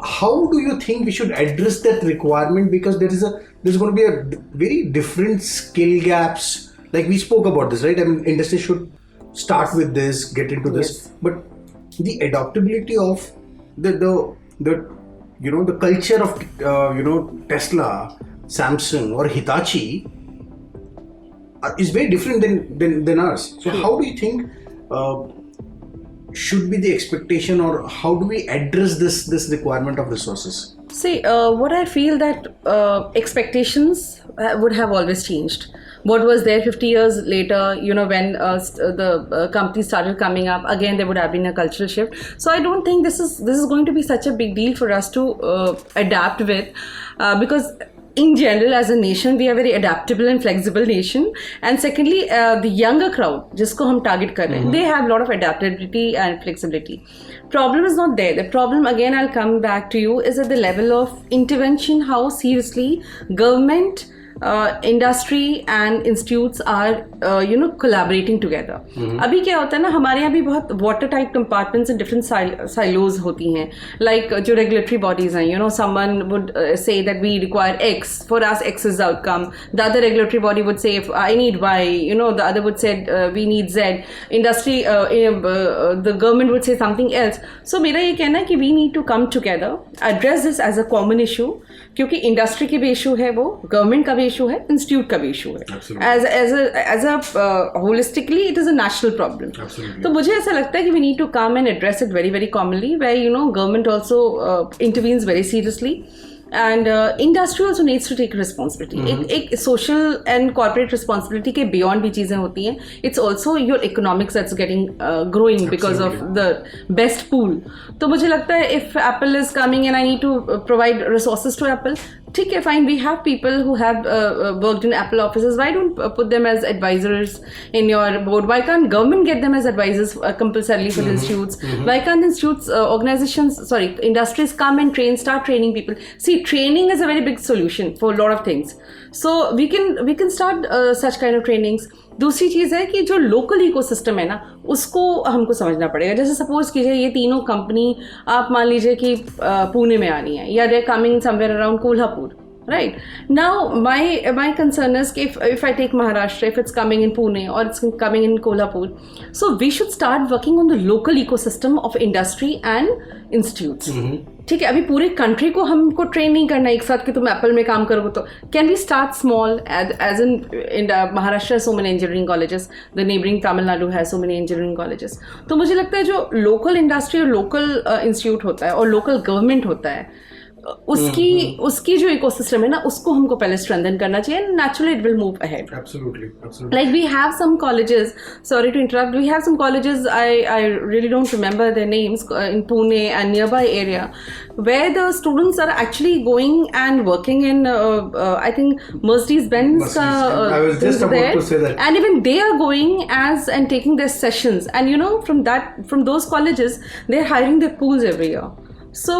how do you think we should address that requirement? Because there's going to be a very different skill gaps. Like we spoke about this, right? I mean, industry should start with this, get into this, but the adaptability of the culture of Tesla, Samsung, or Hitachi is very different than ours. So how do you think should be the expectation, or how do we address this requirement of resources? See, what I feel that expectations would have always changed. What was there 50 years later, when the companies started coming up, again there would have been a cultural shift. So I don't think this is going to be such a big deal for us to adapt with, because in general, as a nation, we are very adaptable and flexible nation. And secondly, the younger crowd, जिसको हम target कर रहे हैं, they have a lot of adaptability and flexibility. Problem is not there. The problem, again, I'll come back to you, is at the level of intervention. How seriously government industry and institutes are collaborating together. अभी क्या होता है ना, हमारे यहाँ भी बहुत water tight compartments and different silos होती हैं. Like जो regulatory bodies हैं, someone would say that we require X, for us X is the outcome. The other regulatory body would say if I need Y, the other would say we need Z. Industry, the government would say something else. So मेरा ये कहना है कि we need to come together, address this as a common issue, क्योंकि industry की भी issue है, वो गवर्नमेंट का भी इशू है, इंस्टीट्यूट का भी इशू है. As a holistically it is a national problem. तो मुझे ऐसा लगता है कि we need to come and address it very very commonly, where government also intervenes very seriously. And industry also needs to take responsibility. एक social and corporate responsibility के beyond भी चीज़ें होती हैं. It's also your economics that's getting growing because of the best pool. तो मुझे लगता है if Apple is coming and I need to provide resources to Apple, ठीक है, fine, we have people who have worked in Apple offices. Why don't put them as advisors in your board? Why can't government get them as advisors compulsorily for the institutes? Why can't institutes, industries come and start training people? See, training is a very big solution for a lot of things. So we can start such kind of trainings. दूसरी चीज़ है कि जो local ecosystem है ना, उसको हमको समझना पड़ेगा. जैसे सपोज कीजिए ये तीनों कंपनी आप मान लीजिए कि पुणे में आनी है, या they are coming somewhere around Kolhapur. Right. Now, my concern is if I take Maharashtra, if it's coming in Pune or it's coming in Kolhapur, so we should start working on the local ecosystem of industry and institutes. ठीक है, अभी पूरे country को हमको train नहीं करना एक साथ कि तुम एप्पल में काम करोगे. तो can we start small, as in Maharashtra so many engineering colleges, the neighbouring Tamil Nadu है सो मेनी इंजीनियरिंग कॉलेजेस. तो मुझे लगता है जो लोकल इंडस्ट्री और लोकल इंस्टीट्यूट होता है और लोकल गवर्नमेंट होता है, उसकी जो इकोसिस्टम है ना, उसको हमको पहले स्ट्रेंथन करना चाहिए. Naturally it will move ahead. Absolutely. Like we have some colleges, sorry to interrupt, we have some colleges, I really don't remember their names, in Pune and nearby area, where the students are actually going and working in I think Mercedes-Benz. I was just about to say that. And even they are going and taking their sessions, and from those colleges they're hiring their pools every year. So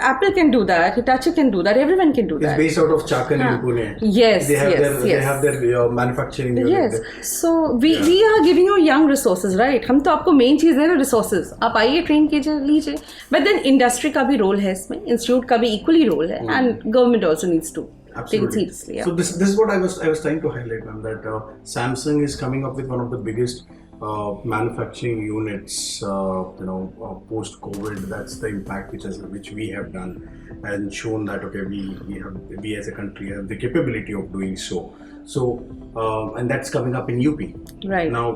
Apple can do that, Hitachi can do that, everyone can do that. It's based out of Chakan in Pune. Yes, they have their manufacturing unit. Yes, so we are giving you young resources, right? हम तो आपको main चीज़ है ना, resources. आप आइए train लीजिए. But then industry का भी रोल है इसमें, institute का भी equally रोल है, and government also needs to take it seriously. Yeah. So this is what I was trying to highlight, ma'am, that Samsung is coming up with one of the biggest manufacturing units, post COVID. That's the impact which we have done and shown that okay, we as a country have the capability of doing so. So and that's coming up in UP. Right. Now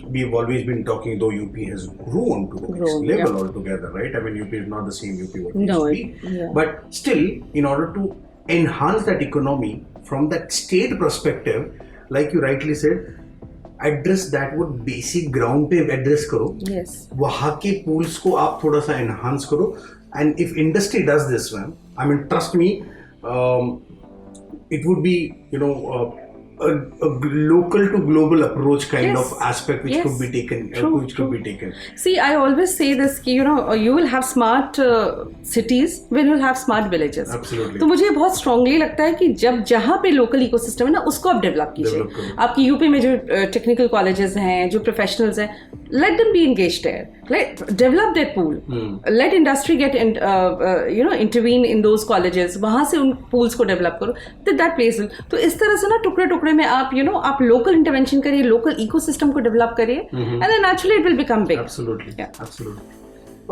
we've always been talking, though UP has grown to the next level altogether, right? I mean, UP is not the same UP what it used to be. Yeah. But still, in order to enhance that economy from that state perspective, like you rightly said, address that वो basic ground पे address करो. yes. वहाँ के pools को आप थोड़ा सा enhance करो. And if industry does this, ma'am, I mean trust me, it would be a local to global approach kind of aspect which could be taken. Could be taken. See, I always say this, you will have smart cities when you'll have smart villages. Absolutely. तो मुझे बहुत strongly लगता है कि जहाँ पे local ecosystem है ना, उसको आप develop कीजिए. आपकी यूपी में जो technical colleges हैं, जो professionals हैं, let them be engaged there. Develop that pool. Let industry get intervene in those colleges. वहाँ से उन pools को develop करो. That place will. तो इस तरह से ना टुकड़े में आप आप लोकल इंटरवेंशन करिए, लोकल इकोसिस्टम को डेवलप करिए, and then naturally it will become big. Absolutely.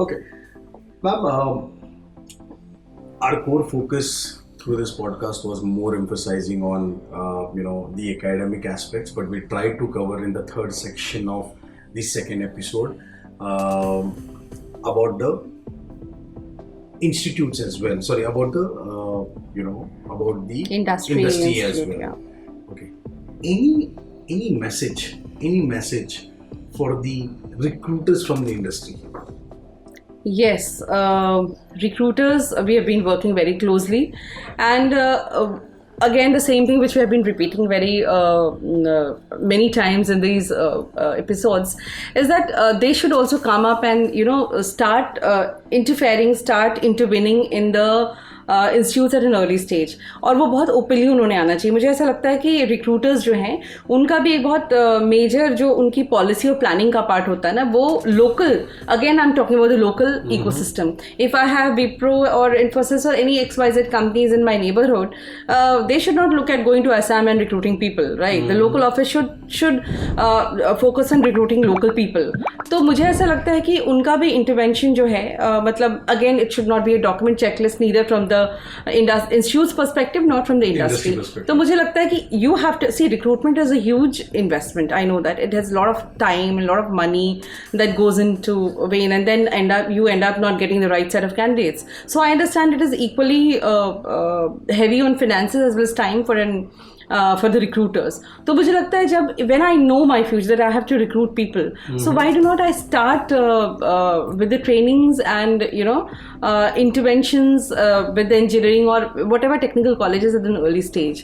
Okay, ma'am, our core focus through this podcast was more emphasizing on the academic aspects, but we tried to cover in the third section of the second episode about the institutes as well. Sorry, about the about the industry as well. Yeah. Okay. Any message for the recruiters from the industry? Yes, recruiters, we have been working very closely, and again the same thing which we have been repeating very many times in these episodes is that they should also come up and start intervening in the institutes at an early stage, और वो बहुत openly उन्होंने आना चाहिए. मुझे ऐसा लगता है कि रिक्रूटर्स जो हैं उनका भी एक बहुत मेजर जो उनकी पॉलिसी और प्लानिंग का पार्ट होता है ना, वो local, again I am talking about the local ecosystem. If I have Wipro और इन्फोसिस और any XYZ companies in my neighborhood, they should not look at going to Assam and recruiting people, right? The local office should focus on recruiting local people. तो मुझे ऐसा लगता है कि उनका भी इंटरवेंशन जो है, मतलब again it should not be a document checklist neither from the institutes perspective not from the industry. तो मुझे लगता है कि you have to see recruitment is a huge investment. I know that it has lot of time and lot of money that goes into vain, and then you end up not getting the right set of candidates. So I understand it is equally heavy on finances as well as time for the recruiters. तो मुझे लगता है जब when I know my future that I have to recruit people, so why do not I start with the trainings and interventions with the engineering or whatever technical colleges at an early stage.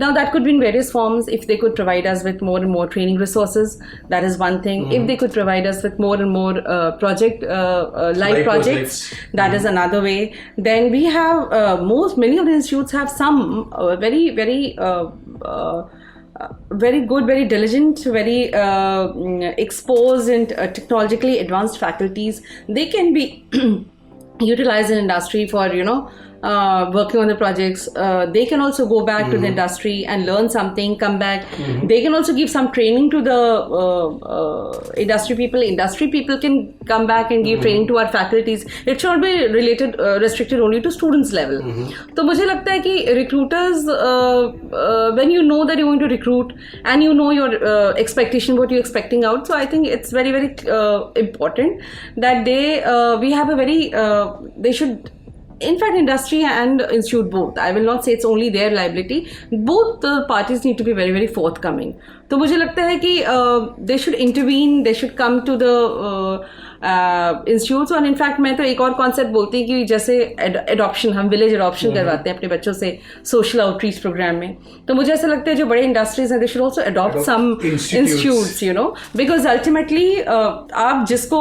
Now that could be in various forms. If they could provide us with more and more training resources, that is one thing. If they could provide us with more and more live projects, that is another way. Then we have many of the institutes have some very very good, very diligent, very exposed and technologically advanced faculties. They can be utilized in industry for working on the projects. They can also go back to the industry and learn something, come back. They can also give some training to the industry people. Industry people can come back and give training to our faculties. It should not be restricted only to students level. तो मुझे लगता है कि recruiters, when you know that you're going to recruit and you know your expectation, what you're expecting out, so I think it's very, very important that we have a very, they should, in fact, industry and institute both. I will not say it's only their liability. Both the parties need to be very, very forthcoming. तो मुझे लगता है कि they should intervene, they should come to the institutes. और in fact मैं तो एक और कॉन्सेप्ट बोलती हूँ कि जैसे एडॉप्शन, हम विलेज एडॉप्शन करवाते हैं अपने बच्चों से सोशल आउटरीच प्रोग्राम में. तो मुझे ऐसा लगता है जो बड़े इंडस्ट्रीज हैं, they should also adopt some institutes, because ultimately आप जिसको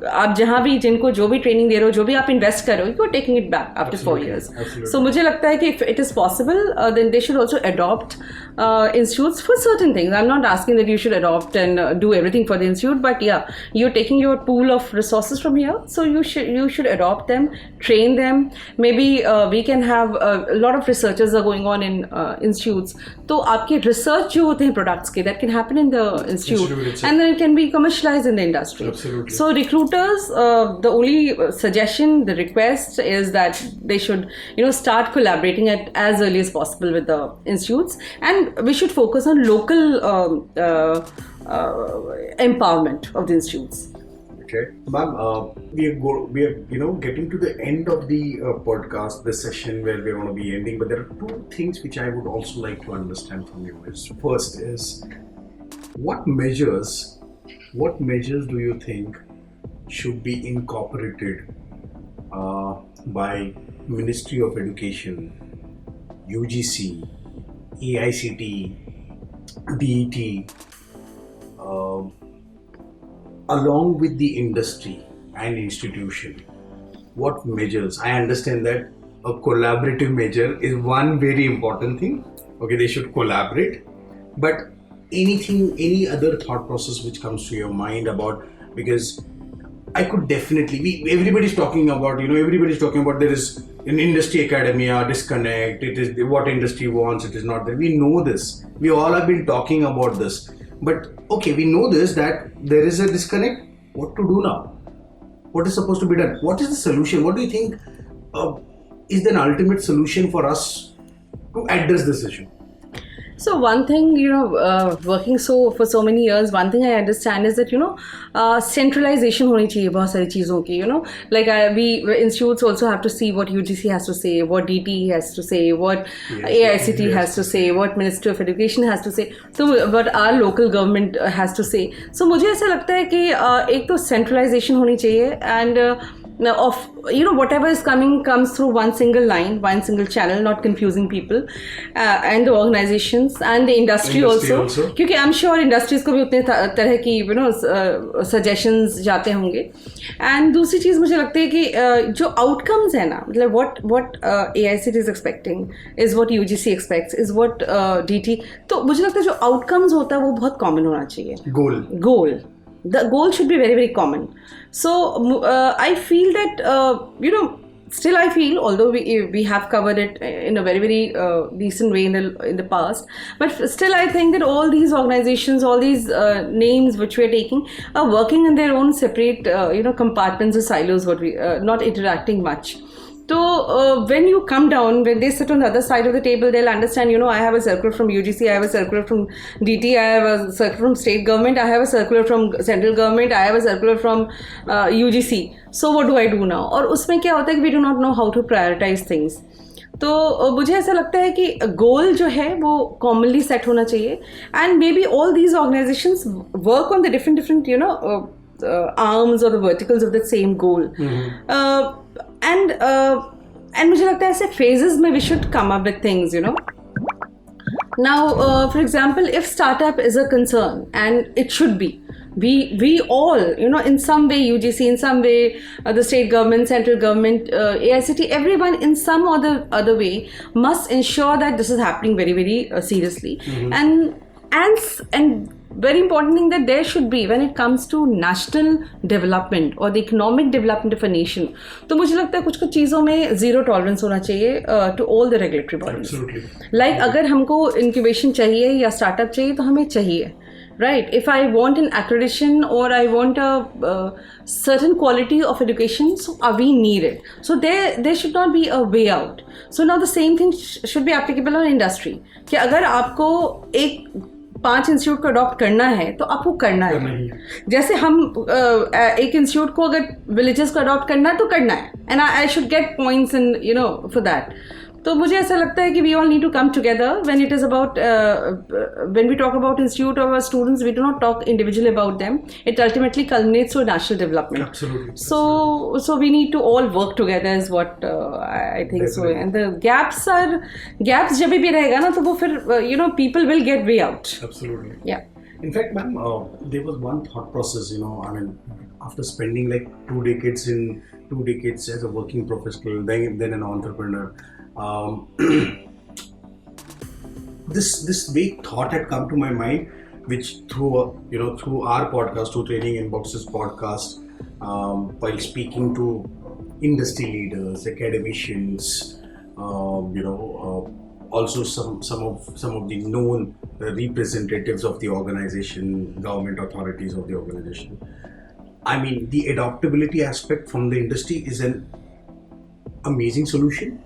आप जहाँ भी जिनको जो भी ट्रेनिंग दे रहे हो, जो भी आप इन्वेस्ट कर रहे हो, you are taking it back after 4 years. So मुझे लगता है कि if it is possible then they should also adopt institutes for certain things. I'm not asking that you should adopt and do everything for the institute, but yeah, you're taking your pool of resources from here, so you should adopt them, train them. Maybe we can have a lot of researchers are going on in institutes. तो आपके research जो होते हैं products के, that can happen in the institute and then it can be commercialized in the industry. Absolutely. So recruiters, the only suggestion, the request is that they should start collaborating at as early as possible with the institutes, and we should focus on local empowerment of the institutes. Okay, ma'am, we are getting to the end of the podcast, the session where we're going to be ending. But there are two things which I would also like to understand from you. First is what measures do you think should be incorporated by Ministry of Education, UGC, AICT, DET, along with the industry and institution? What measures? I understand that a collaborative measure is one very important thing. Okay, they should collaborate. But any other thought process which comes to your mind about, because I could definitely, everybody's talking about there is an industry academia disconnect. It is what industry wants, it is not there. We know this. We all have been talking about this. But okay, we know this, that there is a disconnect. What to do now? What is supposed to be done? What is the solution? What do you think is the ultimate solution for us to address this issue? So one thing, working for so many years, one thing I understand is that centralization होनी चाहिए बहुत सारी चीज़ों की. Like we institutes also have to see what UGC has to say, what DT has to say, what AICT has to say, what Ministry of Education has to say, so what our local government has to say. So मुझे ऐसा लगता है कि एक तो centralization होनी चाहिए, and of whatever is coming comes through one single line, one single channel, not confusing people, and the organizations and the industry also. क्योंकि I'm sure industries को भी उतने तरह की suggestions जाते होंगे. And दूसरी चीज़ मुझे लगती है कि जो outcomes है ना, मतलब what AICT is expecting is what UGC expects, is what DT. तो मुझे लगता है जो outcomes होता है वो बहुत common होना चाहिए. Goal. The goal should be very, very common. So I feel that still I feel, although we have covered it in a very, very decent way in the past, but still I think that all these organizations, all these names which we are taking are working in their own separate compartments or silos, not interacting much. So when you come down, when they sit on the other side of the table, they'll understand, I have a circular from UGC, I have a circular from DT, I have a circular from state government, I have a circular from central government, I have a circular from UGC. So what do I do now? और उसमें क्या होता है कि we do not know how to prioritize things. तो मुझे ऐसा लगता है कि गोल जो है वो commonly set होना चाहिए, and maybe all these organizations work on the different arms or the verticals of the same goal. And मुझे लगता है ऐसे phases में we should come up with things, Now, for example, if startup is a concern, and it should be, we all, in some way, UGC, in some way, the state government, central government, AICT, everyone in some or the other way must ensure that this is happening very, very seriously. And very important thing that there should be, when it comes to national development or the economic development of a nation, तो मुझे लगता है कुछ चीज़ों में zero tolerance होना चाहिए to all the regulatory bodies. Absolutely. Like अगर हमको incubation चाहिए या startup चाहिए तो हमें चाहिए. Right? If I want an accreditation or I want a certain quality of education, so we need it. So there should not be a way out. So now the same thing should be applicable on industry. कि अगर आपको एक 5 institute को adopt करना है तो आपको करना है. जैसे हम एक इंस्टीट्यूट को अगर विलेजेस को अडॉप्ट करना है तो करना है, and I should get points in for that. तो मुझे ऐसा लगता है कि we all need to come together when it is about when we talk about institute और students, we do not talk individually about them. It ultimately culminates to national development. So we need to all work together is what I think. So and the gaps जब भी रहेगा ना तो वो फिर people will get way out. Absolutely. Yeah. In fact, ma'am, there was one thought process, I mean, after spending like 2 decades as a working professional, then an entrepreneur, this big thought had come to my mind, which through our podcast, through TrainingInbox's podcast, while speaking to industry leaders, academicians, also some of the known representatives of the organization, government authorities of the organization. I mean, the adaptability aspect from the industry is an amazing solution.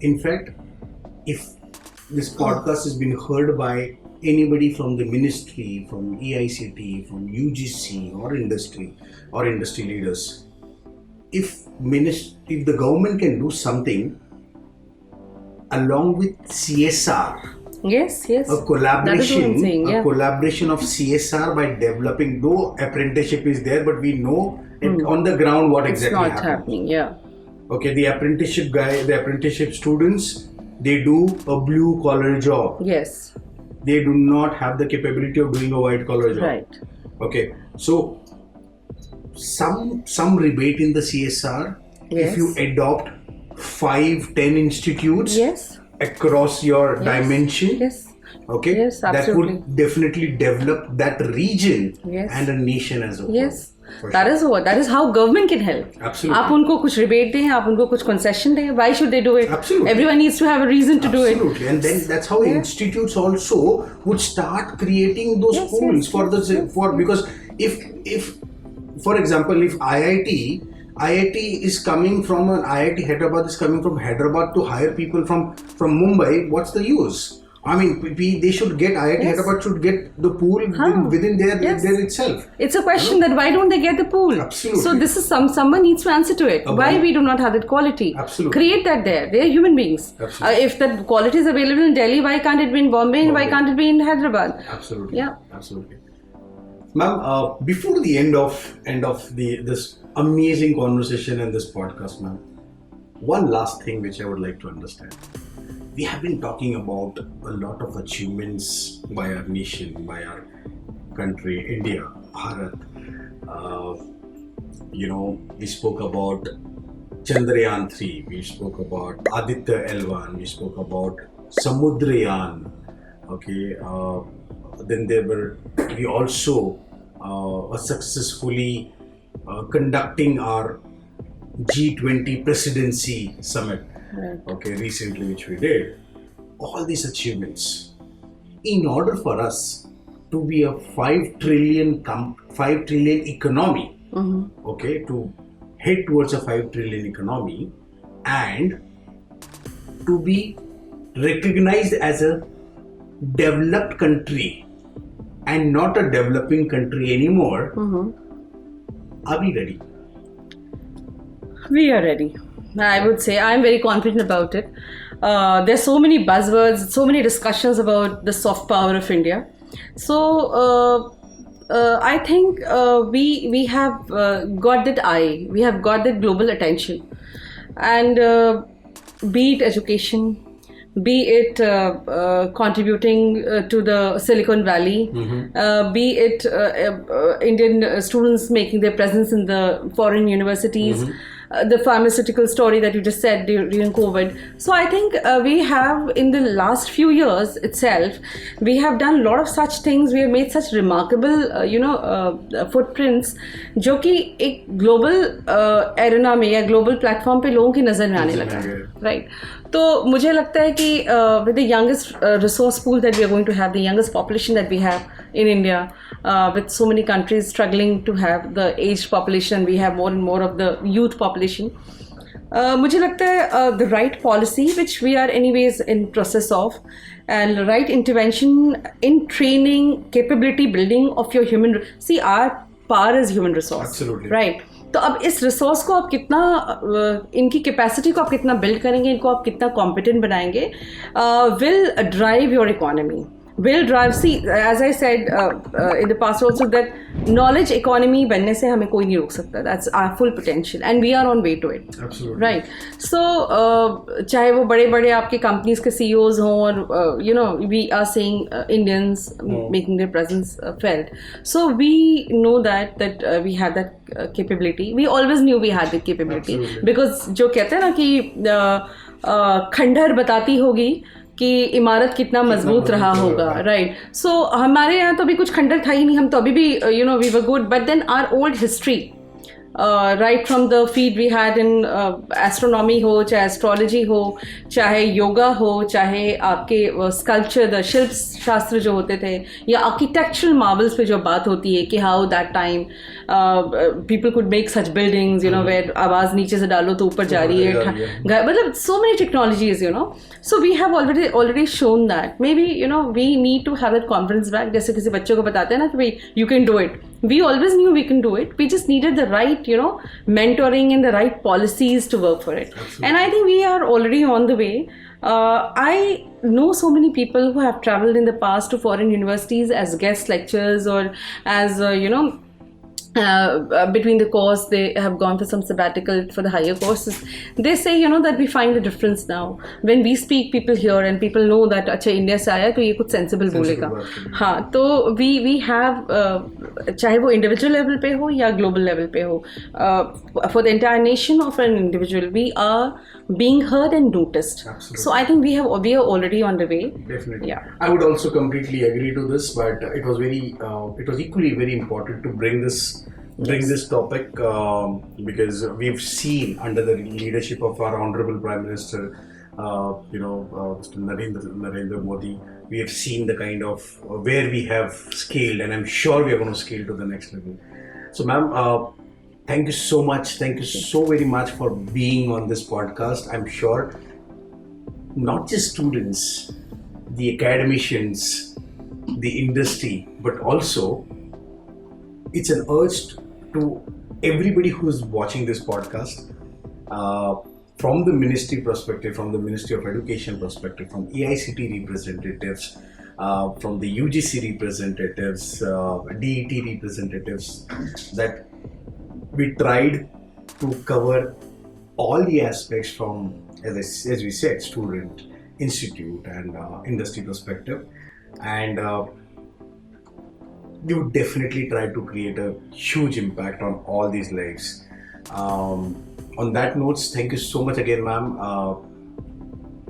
In fact, if this podcast has been heard by anybody from the ministry, from AICT, from UGC or industry leaders, if the government can do something along with CSR, yes, a collaboration, thing, yeah. A collaboration of CSR by developing, though apprenticeship is there, but we know on the ground what exactly it's not happening. Yeah. Okay, the apprenticeship students, they do a blue collar job. Yes. They do not have the capability of doing a white collar job. Right. Okay, so some rebate in the CSR. Yes. If you adopt 5-10 institutes. Yes. Across your dimension. Yes. Okay. Yes, absolutely. That would definitely develop that region. Yes. And a nation as a whole. Yes. That is how government can help. Absolutely. आप उनको कुछ rebate दें, आप उनको कुछ concession दें. Why should they do it? Absolutely. Everyone needs to have a reason to do it. Absolutely. And then that's how institutes also would start creating those pools because if for example, if IIT is coming from IIT Hyderabad is coming from Hyderabad to hire people from Mumbai, what's the use? I mean, they should get IIT Hyderabad should get the pool within there itself. It's a question that why don't they get the pool? Absolutely. So this is someone needs to answer to it. Why we do not have that quality? Absolutely. Create that there. They are human beings. If that quality is available in Delhi, why can't it be in Bombay? And why can't it be in Hyderabad? Absolutely. Yeah. Absolutely. Ma'am, before the end of this amazing conversation and this podcast, ma'am, one last thing which I would like to understand. We have been talking about a lot of achievements by our nation, by our country, India, Bharat. Uh, we spoke about Chandrayaan 3, we spoke about Aditya L1, we spoke about Samudrayaan. Okay, then we also successfully conducting our G20 presidency summit, Right. okay, recently, which we did. All these achievements, in order for us to be a 5 trillion economy, okay, to head towards a 5 trillion economy and to be recognized as a developed country and not a developing country anymore, are we ready? We are ready. I would say I'm very confident about it. There's so many buzzwords, so many discussions about the soft power of India. So I think we have got that eye. We have got that global attention, and be it education, be it contributing to the Silicon Valley, be it Indian students making their presence in the foreign universities, the pharmaceutical story that you just said during COVID. So I think we have, in the last few years itself, we have done a lot of such things. We have made such remarkable, footprints, जो कि एक global arena में या global platform पे लोगों की नजर में आने लगा है, right? तो मुझे लगता है कि with the youngest resource pool that we are going to have, the youngest population that we have in India, with so many countries struggling to have the aged population, we have more and more of the youth population. मुझे लगता है the right policy, which we are anyways in process of, and right intervention in training, capability building of your human. See, our power is human resource. Absolutely. Right. तो अब इस resource को आप कितना, इनकी कैपेसिटी को आप कितना बिल्ड करेंगे, इनको आप कितना कॉम्पिटेंट बनाएंगे, will drive your economy, will drive. See, as I said in the past also, that knowledge economy बनने से हमें कोई नहीं रोक सकता. That's our full potential and we are on way to it. Absolutely. Right. So चाहे वो बड़े बड़े आपके companies के CEOs हों और we are seeing Indians making their presence felt. So we know that we have that capability. We always knew we had the capability. Absolutely. Because जो कहते हैं ना कि खंडहर बताती होगी कि इमारत कितना मजबूत रहा होगा, राइट? सो हमारे यहाँ तो अभी कुछ खंडर था ही नहीं, हम तो अभी भी we were good, but then our old history, right from the field we had in astronomy हो, चाहे एस्ट्रोलॉजी हो, चाहे योगा हो, चाहे आपके स्कल्पचर, द शिल्प शास्त्र जो होते थे, या आर्किटेक्चरल मार्वल्स पे जो बात होती है कि how that time people could make such buildings, where आवाज़ नीचे से डालो तो ऊपर जा रही है, मतलब so many technologies, so we have already shown that. Maybe we need to have that confidence back. जैसे किसी बच्चे को बताते हैं ना कि भाई you can do it. We always knew we can do it. We just needed the right mentoring and the right policies to work for it. Absolutely. And I think we are already on the way. I know so many people who have traveled in the past to foreign universities as guest lecturers or as between the course they have gone for some sabbatical for the higher courses. They say that we find a difference now when we speak, people hear and people know that अच्छा India से आया तो ये कुछ sensible बोलेगा. हाँ, तो we have चाहे वो इंडिविजुअल लेवल पे हो या ग्लोबल लेवल पे हो, for the entire nation or for an individual, we are being heard and noticed. Absolutely. So I think we are already on the way. Definitely. Yeah. I would also completely agree to this, but it was equally very important to bring this topic because we've seen under the leadership of our honorable Prime Minister, Mr. Narendra Modi, we have seen the kind of where we have scaled, and I'm sure we are going to scale to the next level. So, ma'am, thank you so much. Thank you so very much for being on this podcast. I'm sure not just students, the academicians, the industry, but also it's an urge to everybody who's watching this podcast, from the ministry perspective, from the Ministry of Education perspective, from AICT representatives, from the UGC representatives, DET representatives, that we tried to cover all the aspects from, as we said, student, institute, and industry perspective, and we would definitely try to create a huge impact on all these lives. On that notes, thank you so much again, ma'am.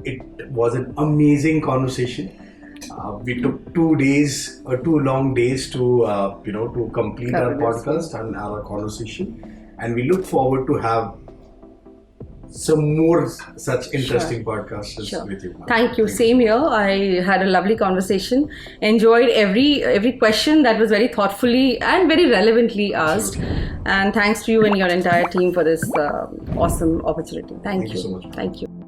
It was an amazing conversation. We took 2 days or 2 long days to to complete our podcast and our conversation, and we look forward to have some more such interesting podcasts with you. Thank you. Same here. I had a lovely conversation. Enjoyed every question that was very thoughtfully and very relevantly asked. And thanks to you and your entire team for this awesome opportunity. Thank you so much. Thank you.